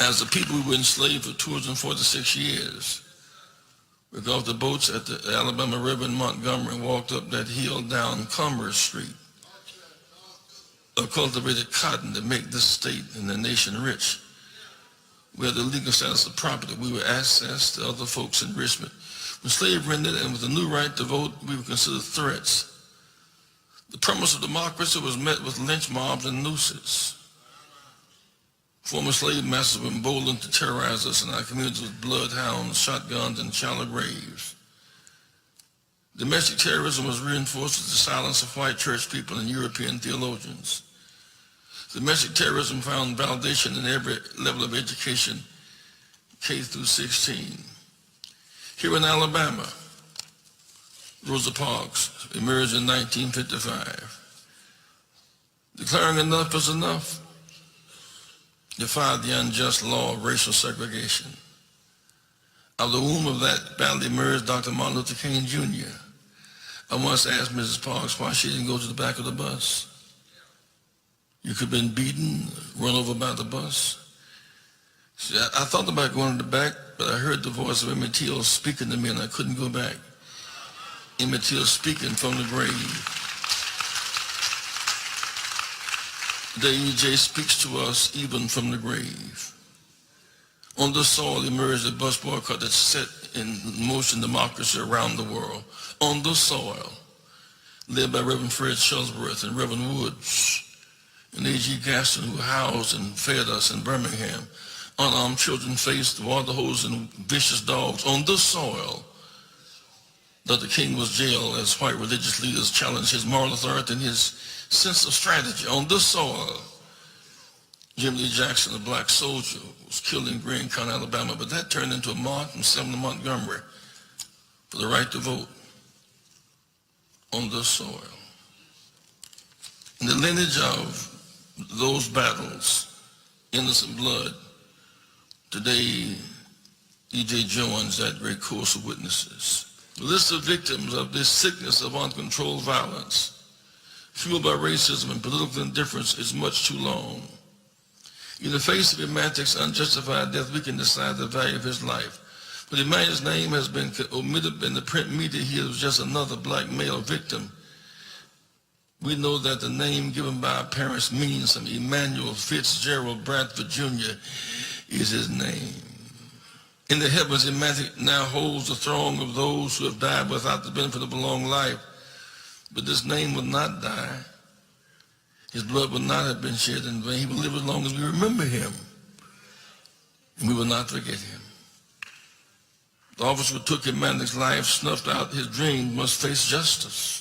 As a people, we were enslaved for 246 years. We got off the boats at the Alabama River in Montgomery and walked up that hill down Commerce Street. Cultivated cotton to make this state and the nation rich. We had the legal status of property. We were access to other folks' enrichment. When slavery ended and with the new right to vote, we were considered threats. The promise of democracy was met with lynch mobs and nooses. Former slave masters were emboldened to terrorize us in our communities with bloodhounds, shotguns, and shallow graves. Domestic terrorism was reinforced with the silence of white church people and European theologians. Domestic terrorism found validation in every level of education, K through 16. Here in Alabama, Rosa Parks emerged in 1955, declaring enough is enough, defied the unjust law of racial segregation. Out of the womb of that battle emerged Dr. Martin Luther King Jr. I once asked Mrs. Parks why she didn't go to the back of the bus. You could have been beaten, run over by the bus. She said, I thought about going to the back, but I heard the voice of Emmett Till speaking to me and I couldn't go back. Emmett Till speaking from the grave. Today, EJ speaks to us even from the grave. On this soil emerged a bus boycott that set in motion democracy around the world. On this soil, led by Reverend Fred Shuttlesworth and Reverend Woods and A.G. Gaston, who housed and fed us in Birmingham. Unarmed children faced water hoses and vicious dogs. On this soil, Dr. King was jailed as white religious leaders challenged his moral authority and his sense of strategy. On this soil, Jim Lee Jackson, a black soldier, was killed in Greene County, Alabama, but that turned into a march from Selma to Montgomery for the right to vote. On this soil. In the lineage of those battles, innocent blood, today E.J. joins that great course of witnesses. The list of victims of this sickness of uncontrolled violence, fueled by racism and political indifference, is much too long. In the face of Emmanuel's unjustified death, we can decide the value of his life. But Emmanuel's name has been omitted in the print media. He was just another black male victim. We know that the name given by our parents means something. Emmanuel Fitzgerald Bradford Jr. is his name. In the heavens, Emmanuel now holds the throne of those who have died without the benefit of a long life. But this name will not die. His blood will not have been shed in vain. He will live as long as we remember him. And we will not forget him. The officer who took Emmanuel's life, snuffed out his dream, must face justice.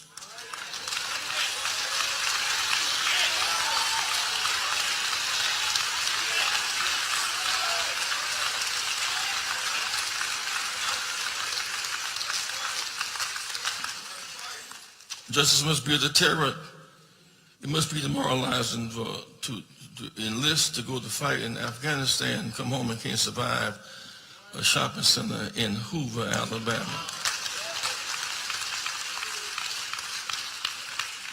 Justice must be a deterrent. It must be demoralizing to enlist to go to fight in Afghanistan, come home and can't survive a shopping center in Hoover, Alabama.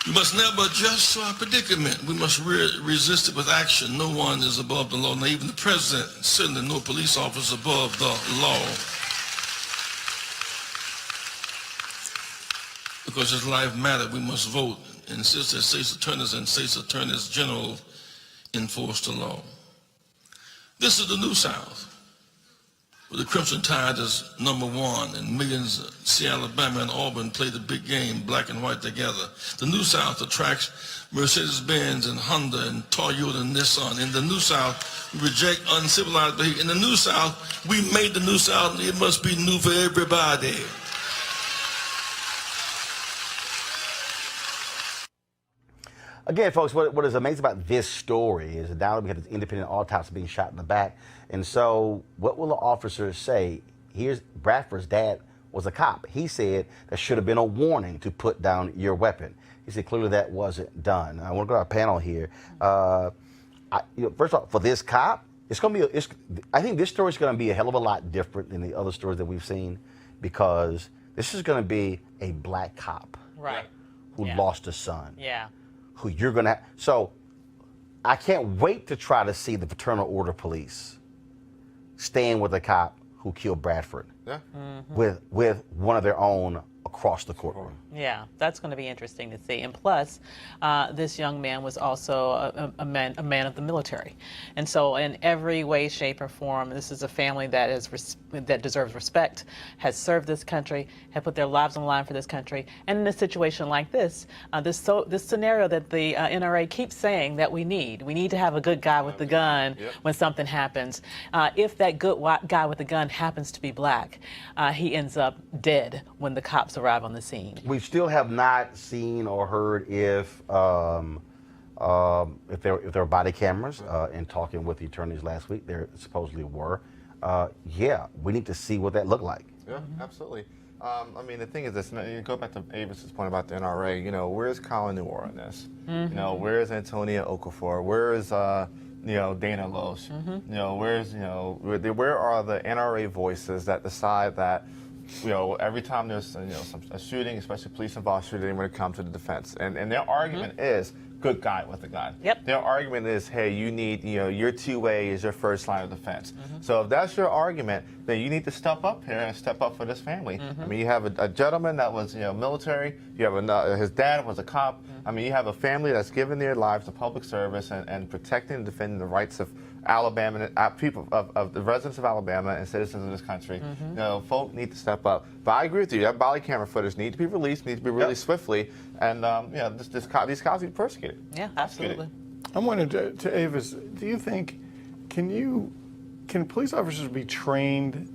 We must never adjust to our predicament. We must resist it with action. No one is above the law, not even the president, certainly no police officer above the law. Because his life mattered, we must vote and insist that state's attorneys and state's attorneys general enforce the law. This is the New South, where the Crimson Tide is #1 and millions of Seattle, Alabama, and Auburn play the big game, black and white together. The New South attracts Mercedes-Benz and Honda and Toyota and Nissan. In the New South, we reject uncivilized behavior. In the New South, we made the New South, and it must be new for everybody. Again, folks, what is amazing about this story is that now we have this independent autopsy being shot in the back. And so what will the officer say? Here's Bradford's dad was a cop. He said there should have been a warning to put down your weapon. He said clearly that wasn't done. I want to go to our panel here. First of all, for this cop, it's going to be. I think this story is going to be a hell of a lot different than the other stories that we've seen, because this is going to be a black cop, Right. who lost a son. Yeah. Who you're going to. So I can't wait to try to see the fraternal order police stand with a cop who killed Bradford. Yeah. With one of their own across the courtroom. Yeah, that's going to be interesting to see. And plus, this young man was also a man of the military, and so in every way, shape, or form, this is a family that that deserves respect, has served this country, have put their lives on the line for this country. And in a situation like this, this scenario that the NRA keeps saying that we need to have a good guy with the gun when something happens. If that good guy with the gun happens to be black, he ends up dead when the cops arrive on the scene. We still have not seen or heard if there were body cameras. In talking with the attorneys last week, there supposedly were. Yeah, we need to see what that looked like. Yeah, absolutely. I mean, the thing is this, you go back to Avis's point about the NRA, where's Colin Newell in this? Where's Antonia Okafor? Where is, Dana Loesch? Where are the NRA voices that decide that, every time there's a shooting, especially police-involved shooting, when it comes to the defense, and their argument is good guy with a gun. Yep. Their argument is, hey, you need, your 2A is your first line of defense. So if that's your argument, then you need to step up here and step up for this family. I mean, you have a gentleman that was, military. You have his dad was a cop. I mean, you have a family that's given their lives to public service and protecting and defending the rights of Alabama, people of the residents of Alabama and citizens of this country. Folk need to step up. But I agree with you. That body camera footage needs to be released, needs to be released swiftly, and these cops need persecuted. Yeah, absolutely. I'm wondering, to Avis, do you think, can police officers be trained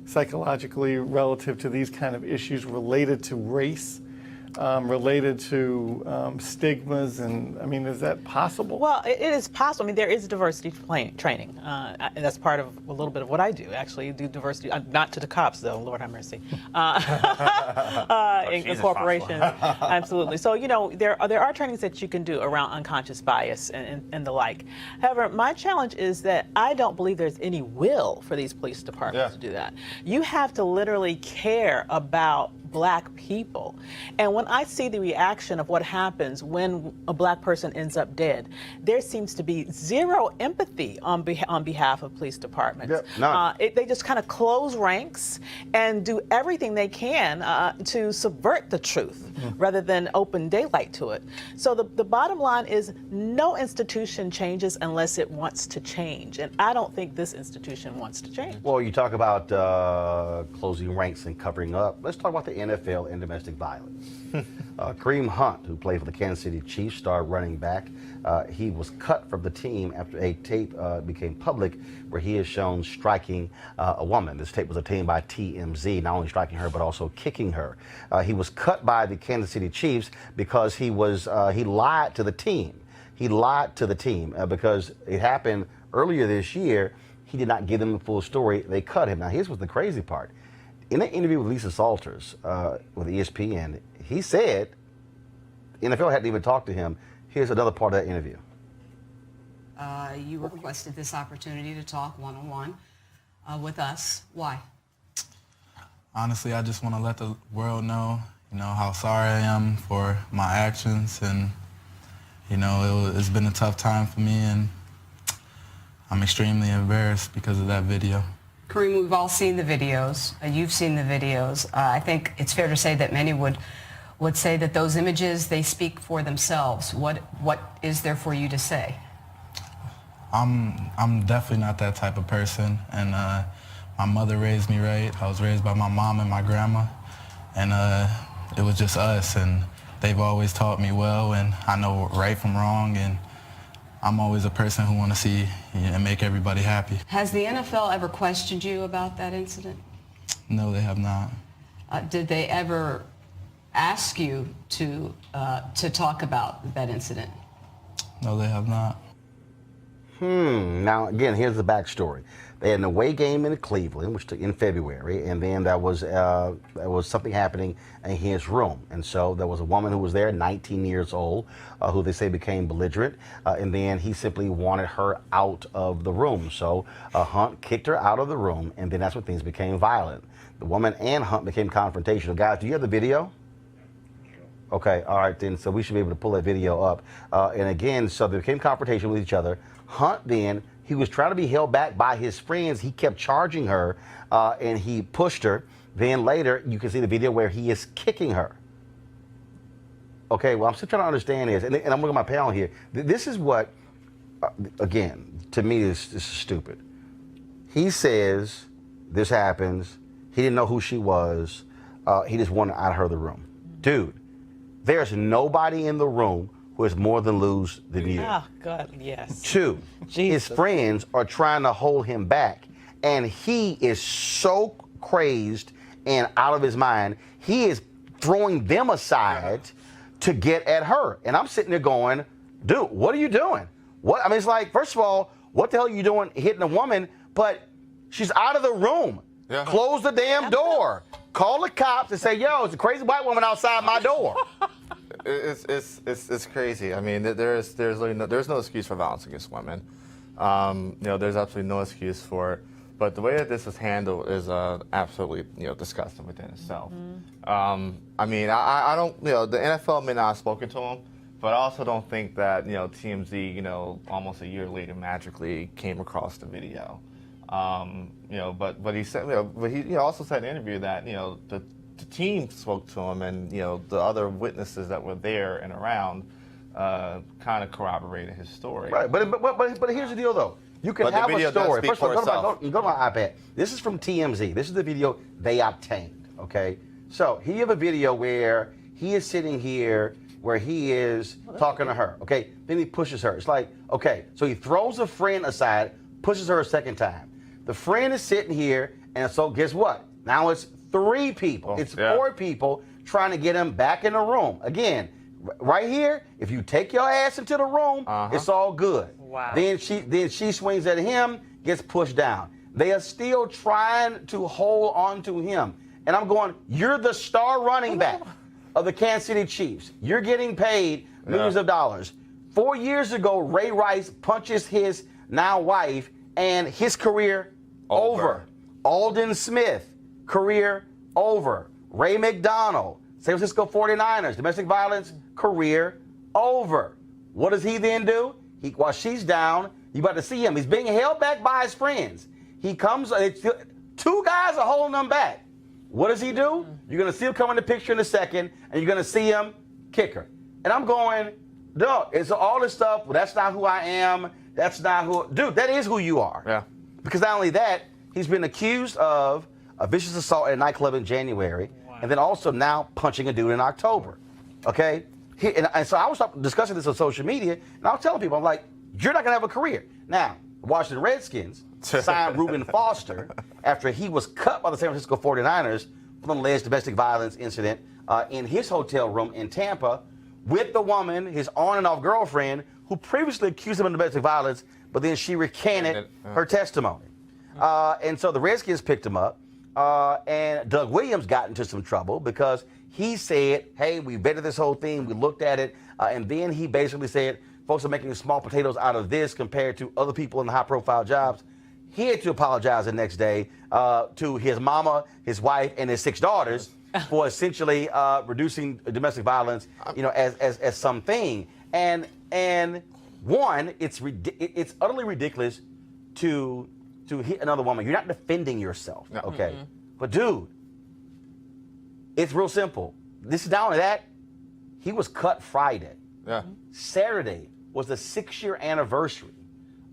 psychologically relative to these kind of issues related to race? Related to stigmas, and I mean, is that possible? Well, it is possible. I mean, there is diversity training. That's part of a little bit of what I do, actually. Do diversity, not to the cops, though, Lord have mercy. In corporations, absolutely. So, there are trainings that you can do around unconscious bias and the like. However, my challenge is that I don't believe there's any will for these police departments to do that. You have to literally care about black people. And when I see the reaction of what happens when a black person ends up dead, there seems to be zero empathy on behalf of police departments. They just kind of close ranks and do everything they can to subvert the truth rather than open daylight to it. So the bottom line is no institution changes unless it wants to change. And I don't think this institution wants to change. Well, you talk about closing ranks and covering up. Let's talk about the NFL and domestic violence. Kareem Hunt, who played for the Kansas City Chiefs, star running back, he was cut from the team after a tape became public where he is shown striking a woman. This tape was obtained by TMZ, not only striking her but also kicking her. He was cut by the Kansas City Chiefs because he lied to the team. He lied to the team because it happened earlier this year. He did not give them the full story. They cut him. Now, here's what's the crazy part. In an interview with Lisa Salters with ESPN, he said the NFL hadn't even talked to him. Here's another part of that interview. You requested this opportunity to talk one-on-one with us. Why? Honestly, I just want to let the world know, how sorry I am for my actions, and, it's been a tough time for me, and I'm extremely embarrassed because of that video. Kareem, we've all seen the videos. You've seen the videos. I think it's fair to say that many would say that those images, they speak for themselves. What is there for you to say? I'm definitely not that type of person, and my mother raised me right. I was raised by my mom and my grandma, and it was just us, and they've always taught me well, and I know right from wrong, and I'm always a person who want to see and make everybody happy. Has the NFL ever questioned you about that incident? No, they have not. Did they ever asked you to talk about that incident? No, they have not. Now, again, here's the backstory. They had an away game in Cleveland, which took in February, and then there was something happening in his room. And so there was a woman who was there, 19 years old, who they say became belligerent, and then he simply wanted her out of the room. So Hunt kicked her out of the room, and then that's when things became violent. The woman and Hunt became confrontational. Guys, do you have the video? Okay, all right, then, so we should be able to pull that video up. And again, so they became confrontational with each other. Hunt then, he was trying to be held back by his friends. He kept charging her, and he pushed her. Then later, you can see the video where he is kicking her. Okay, well, I'm still trying to understand this, and I'm looking at my panel here. This is what, again, to me, this is stupid. He says this happens. He didn't know who she was. He just wanted out of her the room. Dude, there's nobody in the room who has more than lose than you. Oh, God, yes. 2, his friends are trying to hold him back, and he is so crazed and out of his mind, he is throwing them aside to get at her. And I'm sitting there going, dude, what are you doing? What? I mean, it's like, first of all, what the hell are you doing hitting a woman? But she's out of the room. Yeah. Close the damn door. Call the cops and say, yo, it's a crazy white woman outside my door. It's crazy. I mean, there's no excuse for violence against women. There's absolutely no excuse for it. But the way that this is handled is absolutely disgusting within itself. I mean, I don't the NFL may not have spoken to him, but I also don't think that TMZ almost a year later magically came across the video. But he said but he also said in an interview that the team spoke to him, and the other witnesses that were there and around kind of corroborated his story. Right, but here's the deal, though. You can have a story. First of all, go to my iPad. This is from TMZ. This is the video they obtained. Okay, so here you have a video where he is sitting here, where he is talking to her. Okay, then he pushes her. It's like, okay, so he throws a friend aside, pushes her a second time. The friend is sitting here, and so guess what? Now it's 3 people. It's 4 people trying to get him back in the room. Again, right here, if you take your ass into the room, it's all good. Wow. Then she swings at him, gets pushed down. They are still trying to hold on to him. And I'm going, you're the star running back of the Kansas City Chiefs. You're getting paid millions of dollars. 4 years ago, Ray Rice punches his now wife, and his career over. Alden Smith, career over. Ray McDonald, San Francisco 49ers, domestic violence, career over. What does he then do? While she's down, you about to see him. He's being held back by his friends. He comes, 2 guys are holding him back. What does he do? You're going to see him come in the picture in a second, and you're going to see him kick her. And I'm going, no, it's all this stuff. Well, that's not who I am. That's not who, dude, that is who you are. Yeah. Because not only that, he's been accused of a vicious assault at a nightclub in January, and then also now punching a dude in October. Okay? And so I was discussing this on social media, and I was telling people, I'm like, you're not going to have a career. Now, the Washington Redskins signed Reuben Foster after he was cut by the San Francisco 49ers from an alleged domestic violence incident in his hotel room in Tampa with the woman, his on and off girlfriend, who previously accused him of domestic violence, but then she recanted her testimony. And so the Redskins picked him up, and Doug Williams got into some trouble because he said, hey, we vetted this whole thing, we looked at it, and then he basically said, folks are making small potatoes out of this compared to other people in the high-profile jobs. He had to apologize the next day to his mama, his wife, and his 6 daughters for essentially reducing domestic violence, as something. And one, it's utterly ridiculous to hit another woman. You're not defending yourself, okay? But dude, it's real simple. This is down to that. He was cut Friday. Yeah. Saturday was the 6-year anniversary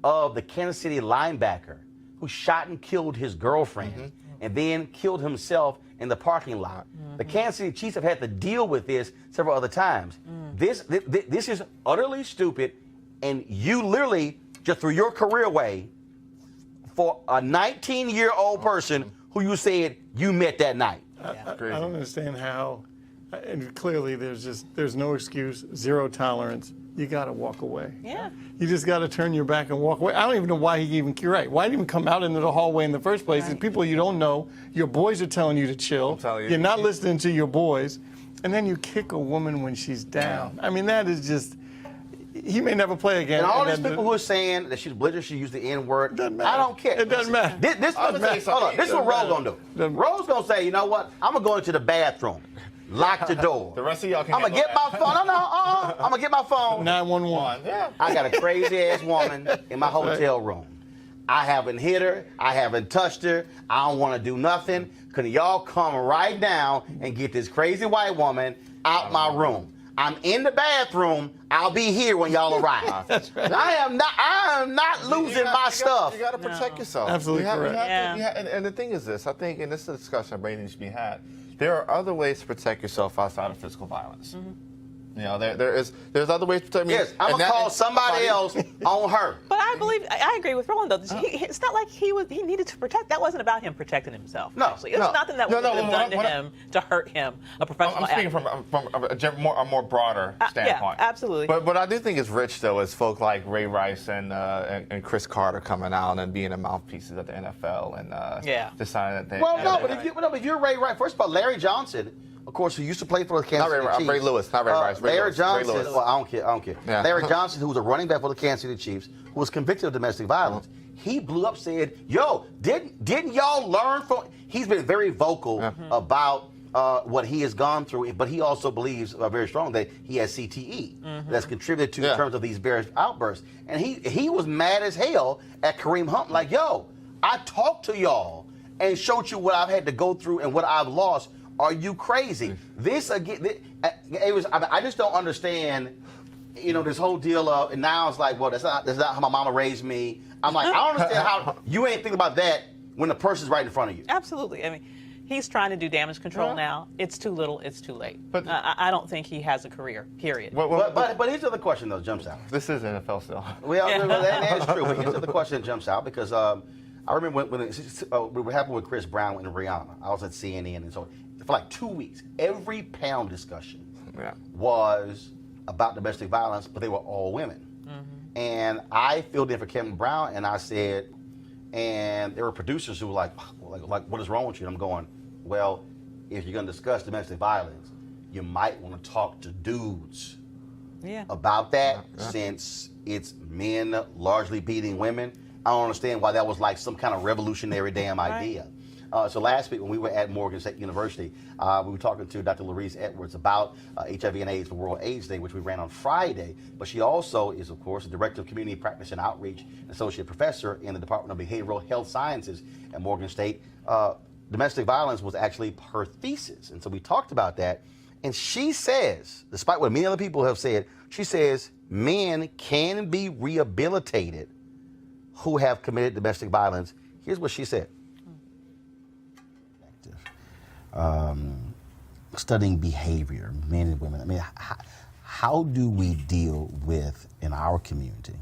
of the Kansas City linebacker who shot and killed his girlfriend and then killed himself in the parking lot. The Kansas City Chiefs have had to deal with this several other times. This is utterly stupid, and you literally just threw your career away for a 19-year-old person who you said you met that night. I don't understand how And clearly, there's no excuse, zero tolerance. You got to walk away. Yeah. You just got to turn your back and walk away. I don't even know why he even, you're right, why did he even come out into the hallway in the first place? Right. It's people you don't know. Your boys are telling you to chill. I'm telling you. You're not listening to your boys. And then you kick a woman when she's down. I mean, that is just, he may never play again. And all these people who are saying that she's belligerent, she used the N-word, I don't care. It doesn't matter. This is what Rose gonna do. Rose gonna say, you know what? I'm gonna go into the bathroom, lock the door. The rest of y'all can I'm gonna get my phone. I'm gonna get my phone. 911. Yeah. I got a crazy ass woman in my hotel room. I haven't hit her. I haven't touched her. I don't want to do nothing. Can y'all come right now and get this crazy white woman out my room? I'm in the bathroom. I'll be here when y'all arrive. That's right. I am not losing my stuff. You got to protect yourself. Absolutely correct. And the thing is this, I think, and this is a discussion that needs to be had, there are other ways to protect yourself outside of physical violence. Mm-hmm. You know, there's other ways to protect me. Yes, I'm gonna call somebody else on her. But I agree with Roland though. It's not like he needed to protect. That wasn't about him protecting himself. No, actually. It was nothing that would have done to him to hurt him. A professional. I'm speaking from a more broader standpoint. Yeah, absolutely. But what I do think is rich though is folk like Ray Rice and Chris Carter coming out and being the mouthpieces of the NFL and deciding that they. Well, no, but if you're Ray Rice, first of all, Larry Johnson. Of course, who used to play for the Kansas City Chiefs. Ray Lewis, not Ray Rice. Larry Johnson. Ray Lewis. Well, I don't care. Yeah. Larry Johnson, who was a running back for the Kansas City Chiefs, who was convicted of domestic violence. He blew up, said, "Yo, didn't y'all learn from?" He's been very vocal about what he has gone through, but he also believes very strong that he has CTE that's contributed to in terms of these various outbursts. And he was mad as hell at Kareem Hunt, like, "Yo, I talked to y'all and showed you what I've had to go through and what I've lost. Are you crazy?" This again, it was. I just don't understand, this whole deal of. And now it's like, well, that's not how my mama raised me. I'm like, I don't understand how you ain't thinking about that when the person's right in front of you. Absolutely. I mean, he's trying to do damage control now. It's too little. It's too late. But I don't think he has a career. Period. But here's the other question though jumps out. This is NFL still. Well, that is true. But here's the other question that jumps out because I remember when what happened with Chris Brown and Rihanna. I was at CNN and so. For like 2 weeks, every panel discussion was about domestic violence, but they were all women. And I filled in for Kevin Brown, and I said, and there were producers who were like, what is wrong with you? And I'm going, well, if you're going to discuss domestic violence, you might want to talk to dudes about that since it's men largely beating women. I don't understand why that was like some kind of revolutionary damn idea. So last week when we were at Morgan State University, we were talking to Dr. Larice Edwards about HIV and AIDS for World AIDS Day, which we ran on Friday. But she also is, of course, the Director of Community Practice and Outreach, and Associate Professor in the Department of Behavioral Health Sciences at Morgan State. Domestic violence was actually her thesis. And so we talked about that. And she says, despite what many other people have said, she says men can be rehabilitated who have committed domestic violence. Here's what she said. Studying behavior, men and women. I mean, how do we deal with, in our community,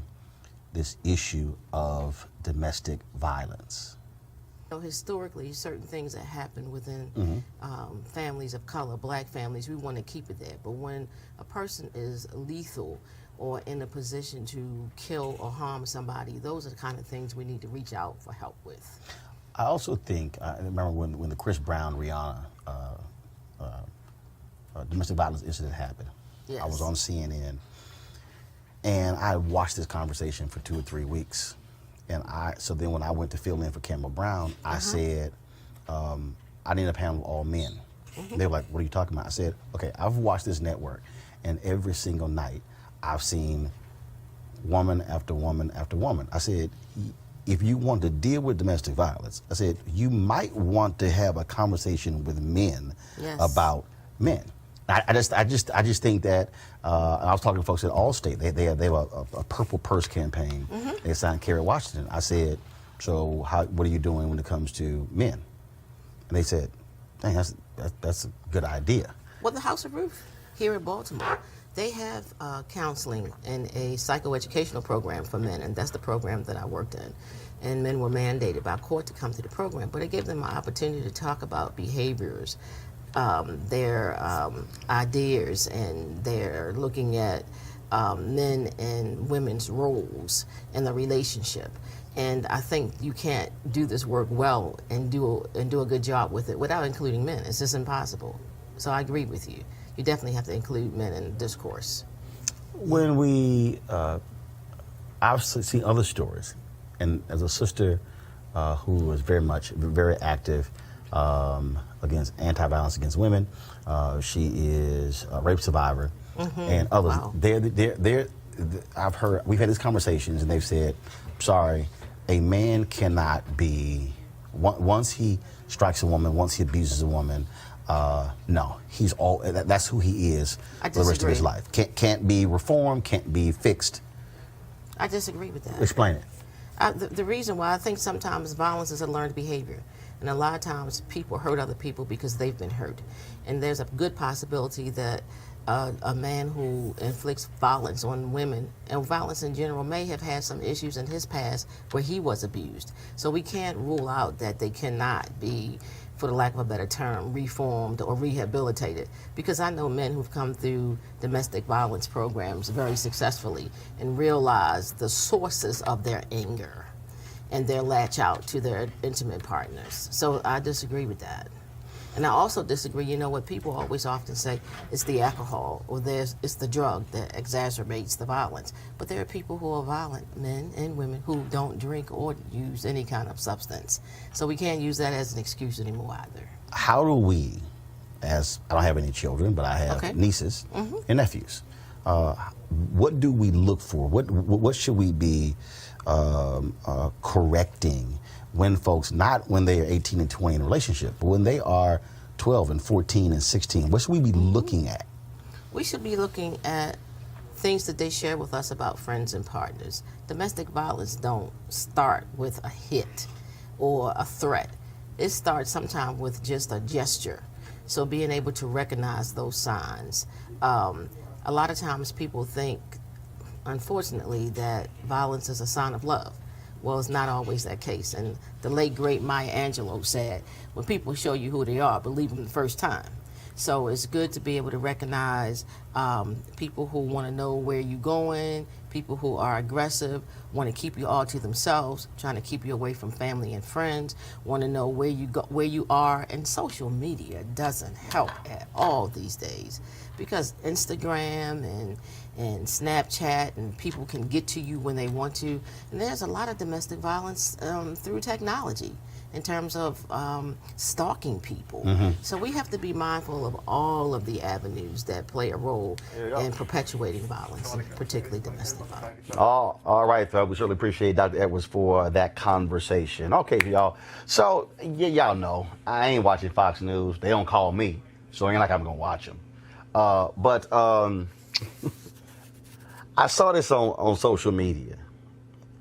this issue of domestic violence? Historically, certain things that happen within families of color, black families, we want to keep it there. But when a person is lethal or in a position to kill or harm somebody, those are the kind of things we need to reach out for help with. I also think, I remember when the Chris Brown, Rihanna domestic violence incident happened. Yes. I was on CNN, and I watched this conversation for 2 or 3 weeks. And so then when I went to fill in for Campbell Brown, I said, I need a panel of all men. They were like, what are you talking about? I said, okay, I've watched this network, and every single night I've seen woman after woman after woman. I said, if you want to deal with domestic violence, I said, you might want to have a conversation with men about men. I just think that, I was talking to folks at Allstate, they have a Purple Purse campaign. They signed Kerry Washington. I said, so what are you doing when it comes to men? And they said, dang, that's a good idea. Well, the House of Ruth here in Baltimore, they have counseling and a psychoeducational program for men, and that's the program that I worked in. And men were mandated by court to come to the program, but it gave them an opportunity to talk about behaviors their ideas, and they're looking at men and women's roles in the relationship. And I think you can't do this work well and do a good job with it without including men. It's just impossible. So I agree with you. You definitely have to include men in the discourse. When we obviously see other stories, and as a sister who was very active against anti-violence against women, she is a rape survivor, and others. Wow. We've had these conversations, and they've said, sorry, a man cannot be, once he strikes a woman, once he abuses a woman, no, that's who he is for the rest of his life. Can't be reformed, can't be fixed. I disagree with that. Explain it. The reason why I think sometimes violence is a learned behavior. And a lot of times people hurt other people because they've been hurt. And there's a good possibility that a man who inflicts violence on women and violence in general may have had some issues in his past where he was abused. So we can't rule out that they cannot be, for the lack of a better term, reformed or rehabilitated. Because I know men who've come through domestic violence programs very successfully and realized the sources of their anger and their latch out to their intimate partners. So I disagree with that. And I also disagree, you know what people always often say, it's the alcohol or it's the drug that exacerbates the violence. But there are people who are violent, men and women, who don't drink or use any kind of substance. So we can't use that as an excuse anymore either. How do we, as I don't have any children, but I have nieces and nephews, what do we look for? What should we be correcting when folks, not when they are 18 and 20 in a relationship, but when they are 12 and 14 and 16, what should we be looking at? We should be looking at things that they share with us about friends and partners. Domestic violence don't start with a hit or a threat. It starts sometimes with just a gesture. So being able to recognize those signs. A lot of times people think, unfortunately, that violence is a sign of love. Well, it's not always that case. And the late, great Maya Angelou said, when people show you who they are, believe them the first time. So it's good to be able to recognize people who want to know where you're going, people who are aggressive, want to keep you all to themselves, trying to keep you away from family and friends, want to know where you are. And social media doesn't help at all these days, because Instagram and Snapchat, and people can get to you when they want to. And there's a lot of domestic violence through technology in terms of stalking people. So we have to be mindful of all of the avenues that play a role in perpetuating violence, particularly domestic violence. All right, folks. We certainly appreciate Dr. Edwards for that conversation. Okay, y'all. So, y'all know, I ain't watching Fox News. They don't call me, so it ain't like I'm going to watch them. But I saw this on social media.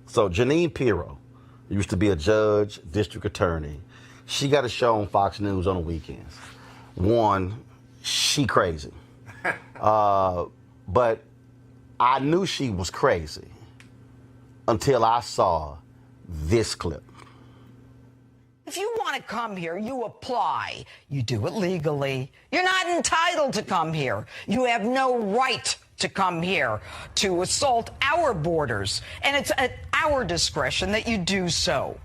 So Jeanine Pirro used to be a judge, district attorney. She got a show on Fox News on the weekends. One, she crazy. But I knew she was crazy until I saw this clip. If you want to come here, you apply. You do it legally. You're not entitled to come here. You have no right to come here to assault our borders. And it's at our discretion that you do so.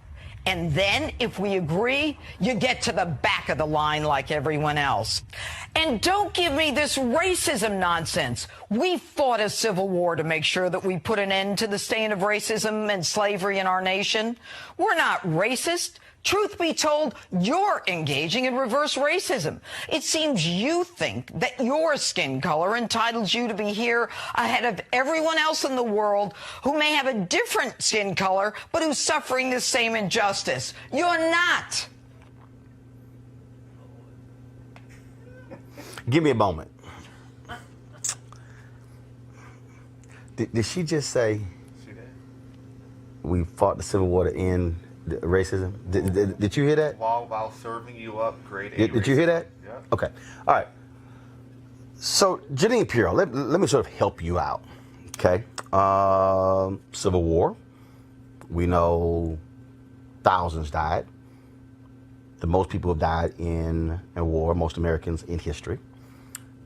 And then, if we agree, you get to the back of the line like everyone else. And don't give me this racism nonsense. We fought a civil war to make sure that we put an end to the stain of racism and slavery in our nation. We're not racist. Truth be told, you're engaging in reverse racism. It seems you think that your skin color entitles you to be here ahead of everyone else in the world who may have a different skin color, but who's suffering the same injustice. You're not. Give me a moment. Did she just say we fought the Civil War to end racism? Did you hear that? While serving you up grade A. Did you hear that? Yeah. Okay. All right. So, Jeanine Pirro, let me sort of help you out. Okay. Civil War. We know thousands died. the most people have died in a war, most Americans in history.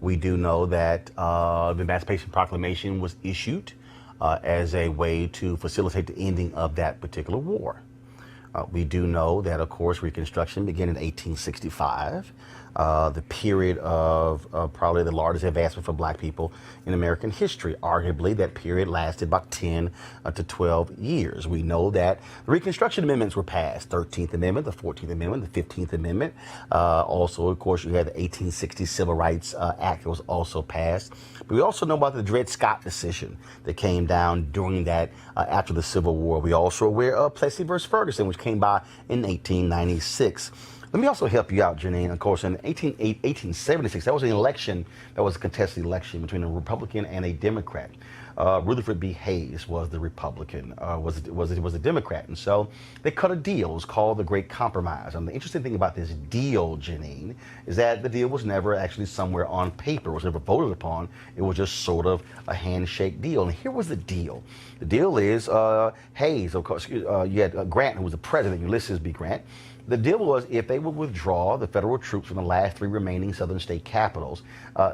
We do know that the Emancipation Proclamation was issued as a way to facilitate the ending of that particular war. We do know that, of course, Reconstruction began in 1865, the period of probably the largest advancement for black people in American history. Arguably, that period lasted about 10 to 12 years. We know that the Reconstruction Amendments were passed, 13th Amendment, the 14th Amendment, the 15th Amendment. Also, of course, you had the 1860 Civil Rights Act that was also passed. But we also know about the Dred Scott decision that came down during that, after the Civil War. We also are aware of Plessy versus Ferguson, which came by in 1896. Let me also help you out, Janine. Of course, in 1876, that was an election, that was a contested election between a Republican and a Democrat. Rutherford B. Hayes was the Republican, was a Democrat. And so they cut a deal. It was called the Great Compromise. And the interesting thing about this deal, Janine, is that the deal was never actually somewhere on paper. It was never voted upon. It was just sort of a handshake deal. And here was the deal. The deal is Hayes, of course, you had Grant, who was the president, Ulysses B. Grant. The deal was if they would withdraw the federal troops from the last 3 remaining southern state capitals,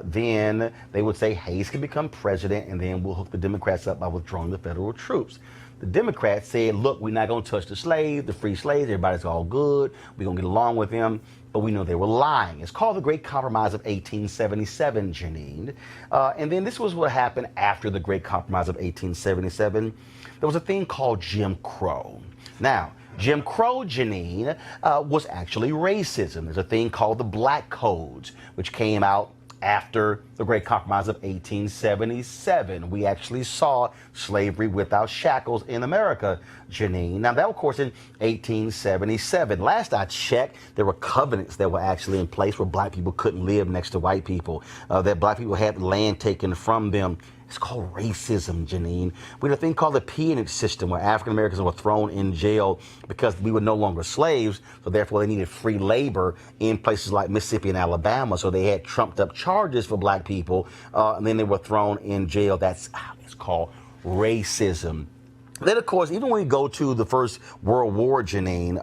then they would say Hayes can become president, and then we'll hook the Democrats up by withdrawing the federal troops. The Democrats said, look, we're not going to touch the slaves, the free slaves, everybody's all good, we're going to get along with them, but we know they were lying. It's called the Great Compromise of 1877, Janine. And then this was what happened after the Great Compromise of 1877. There was a thing called Jim Crow. Now, Jim Crow, Janine, was actually racism. There's a thing called the Black Codes, which came out after the Great Compromise of 1877. We actually saw slavery without shackles in America, Janine. Now, that, of course, in 1877. Last I checked, there were covenants that were actually in place where black people couldn't live next to white people, that black people had land taken from them. It's called racism, Janine. We had a thing called the peonage system, where African Americans were thrown in jail because we were no longer slaves, so therefore they needed free labor in places like Mississippi and Alabama. So they had trumped up charges for black people, and then they were thrown in jail. It's called racism. Then, of course, even when you go to the First World War, Janine,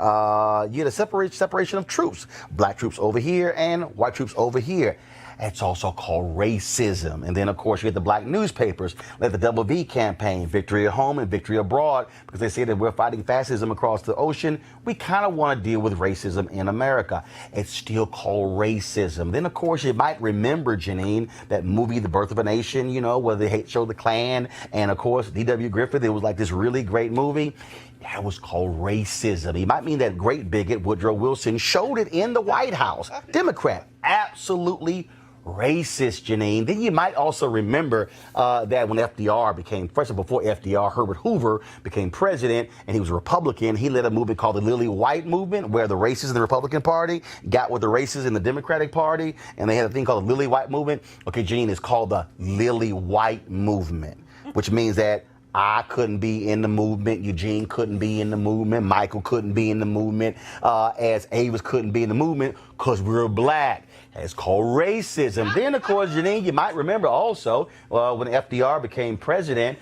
you had a separation of troops. Black troops over here and white troops over here. It's also called racism. And then, of course, you had the black newspapers, like the Double V campaign, Victory at Home and Victory Abroad, because they say that we're fighting fascism across the ocean. We kind of want to deal with racism in America. It's still called racism. Then, of course, you might remember, Janine, that movie, The Birth of a Nation, you know, where they showed the Klan. And, of course, D.W. Griffith, it was like this really great movie. That was called racism. You might mean that great bigot Woodrow Wilson showed it in the White House. Democrat, absolutely racist, Janine. Then you might also remember that when FDR became, first of all, before FDR, Herbert Hoover became president, and he was a Republican, he led a movement called the Lily White Movement, where the racists in the Republican Party got with the racists in the Democratic Party, and they had a thing called the Lily White Movement. Okay, Janine, it's called the Lily White Movement, which means that I couldn't be in the movement, Eugene couldn't be in the movement, Michael couldn't be in the movement, as Avis couldn't be in the movement because we were black. It's called racism. Then, of course, Janine, you might remember also when FDR became president,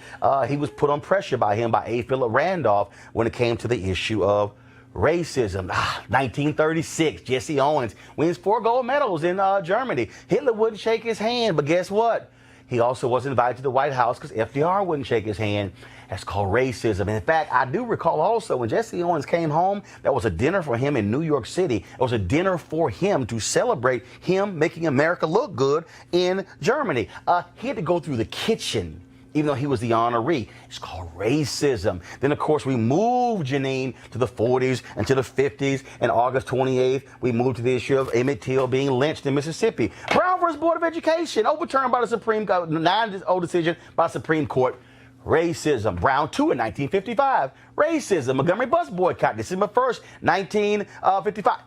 he was put on pressure by A. Philip Randolph when it came to the issue of racism. 1936, Jesse Owens wins 4 gold medals in Germany. Hitler wouldn't shake his hand, but guess what? He also wasn't invited to the White House because FDR wouldn't shake his hand. That's called racism. And in fact, I do recall also when Jesse Owens came home, there was a dinner for him in New York City. It was a dinner for him to celebrate him making America look good in Germany. He had to go through the kitchen, even though he was the honoree. It's called racism. Then, of course, we moved, Janine, to the 40s and to the 50s. And August 28th, we moved to the issue of Emmett Till being lynched in Mississippi. Brown versus Board of Education, overturned by the Supreme Court, 9-0 decision by Supreme Court. Racism. Brown 2 in 1955. Racism. Montgomery bus boycott, December 1st, 1955.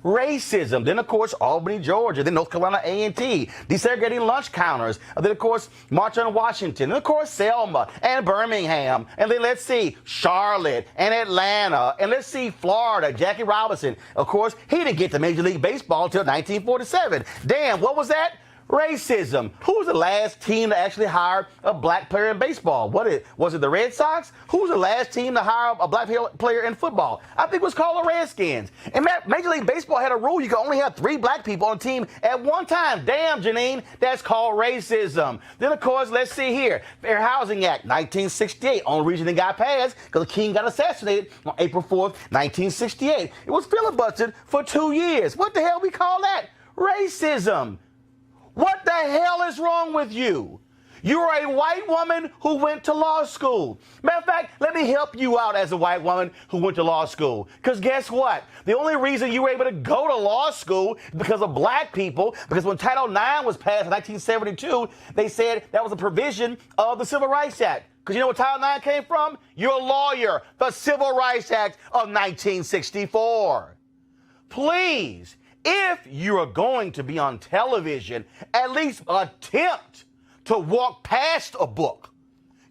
Racism. Then, of course, Albany, Georgia. Then North Carolina A&T. Desegregating lunch counters. Then, of course, March on Washington. And, of course, Selma and Birmingham. And then let's see, Charlotte and Atlanta. And let's see, Florida, Jackie Robinson. Of course, he didn't get to Major League Baseball until 1947. Damn, what was that? Racism. Who was the last team to actually hire a black player in baseball? Was it the Red Sox? Who was the last team to hire a black player in football? I think it was called the Redskins. And Major League Baseball had a rule you could only have 3 black people on a team at one time. Damn, Janine, that's called racism. Then, of course, let's see here. Fair Housing Act, 1968. Only reason it got passed because the king got assassinated on April 4th, 1968. It was filibustered for 2 years. What the hell we call that? Racism. What the hell is wrong with you? You're a white woman who went to law school. Matter of fact, let me help you out as a white woman who went to law school. Because guess what? The only reason you were able to go to law school is because of black people. Because when Title IX was passed in 1972, they said that was a provision of the Civil Rights Act. Because you know where Title IX came from? You're a lawyer. The Civil Rights Act of 1964. Please. If you are going to be on television, at least attempt to walk past a book.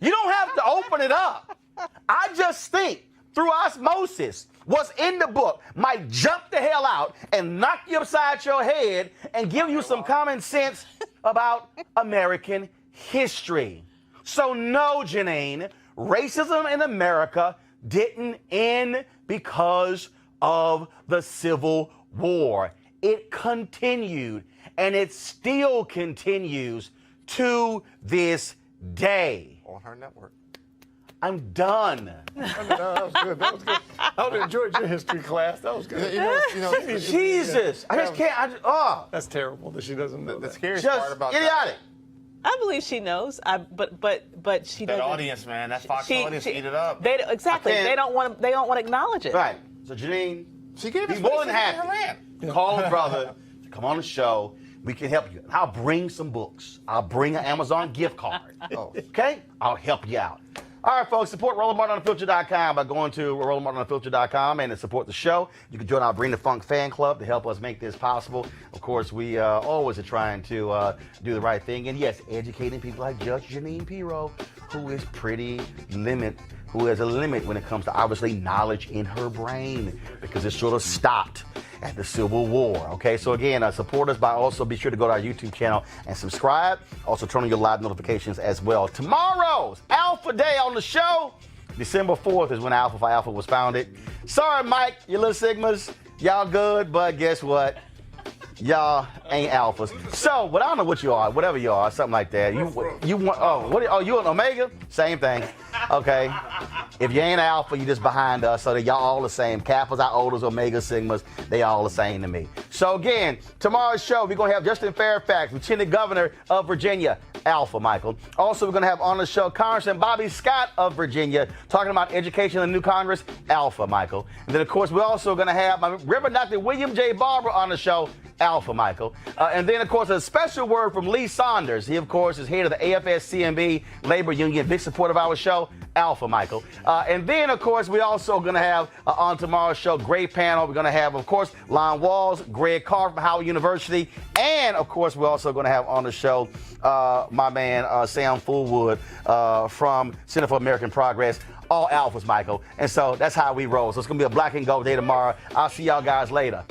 You don't have to open it up. I just think through osmosis, what's in the book might jump the hell out and knock you upside your head and give you some common sense about American history. So no, Janine, racism in America didn't end because of the Civil War. It continued, and it still continues to this day. On her network. I'm done. That was good. That was good. I would have enjoyed your history class. That was good. Jesus. I just can't. That's terrible that she doesn't know The that. scariest Just part about idiotic. I believe she knows. But she that doesn't. audience, man, that Fox audience eat it up. Exactly. They don't want to acknowledge it. Right. So Janine, She gave be us more than her happy. rant. Call a brother to come on the show. We can help you. I'll bring some books. I'll bring an Amazon gift card. Okay? I'll help you out. All right, folks, support Roland Martin Unfiltered.com by going to RolandMartinUnfiltered.com and to support the show. You can join our Bring the Funk fan club to help us make this possible. Of course, we always are trying to do the right thing. And yes, educating people like Judge Janine Pirro, who is who has a limit when it comes to obviously knowledge in her brain, because it sort of stopped at the Civil War. Okay, so again, support us by also be sure to go to our YouTube channel and subscribe. Also turn on your live notifications as well. Tomorrow's Alpha Day on the show. December 4th is when Alpha Phi Alpha was founded. Sorry, Mike, you little Sigmas, y'all good, but guess what? Y'all ain't alphas. So, but I don't know what you are, whatever you are, something like that. You want you an Omega? Same thing. Okay. If you ain't alpha, you just behind us. So that y'all all the same. Kappas, Iotas, Omegas, Sigmas, they all the same to me. So again, tomorrow's show, we're gonna have Justin Fairfax, Lieutenant Governor of Virginia, Alpha Michael. Also, we're gonna have on the show Congressman Bobby Scott of Virginia, talking about education in the new Congress, Alpha Michael. And then of course, we're also gonna have my Reverend Dr. William J. Barber on the show, Alpha Michael. And then, of course, a special word from Lee Saunders. He, of course, is head of the AFS-CMB Labor Union, big supporter of our show, Alpha Michael. And then, of course, we're also going to have on tomorrow's show, great panel. We're going to have, of course, Lon Walls, Greg Carr from Howard University. And, of course, we're also going to have on the show my man, Sam Fullwood from Center for American Progress. All alphas, Michael. And so that's how we roll. So it's going to be a black and gold day tomorrow. I'll see y'all guys later.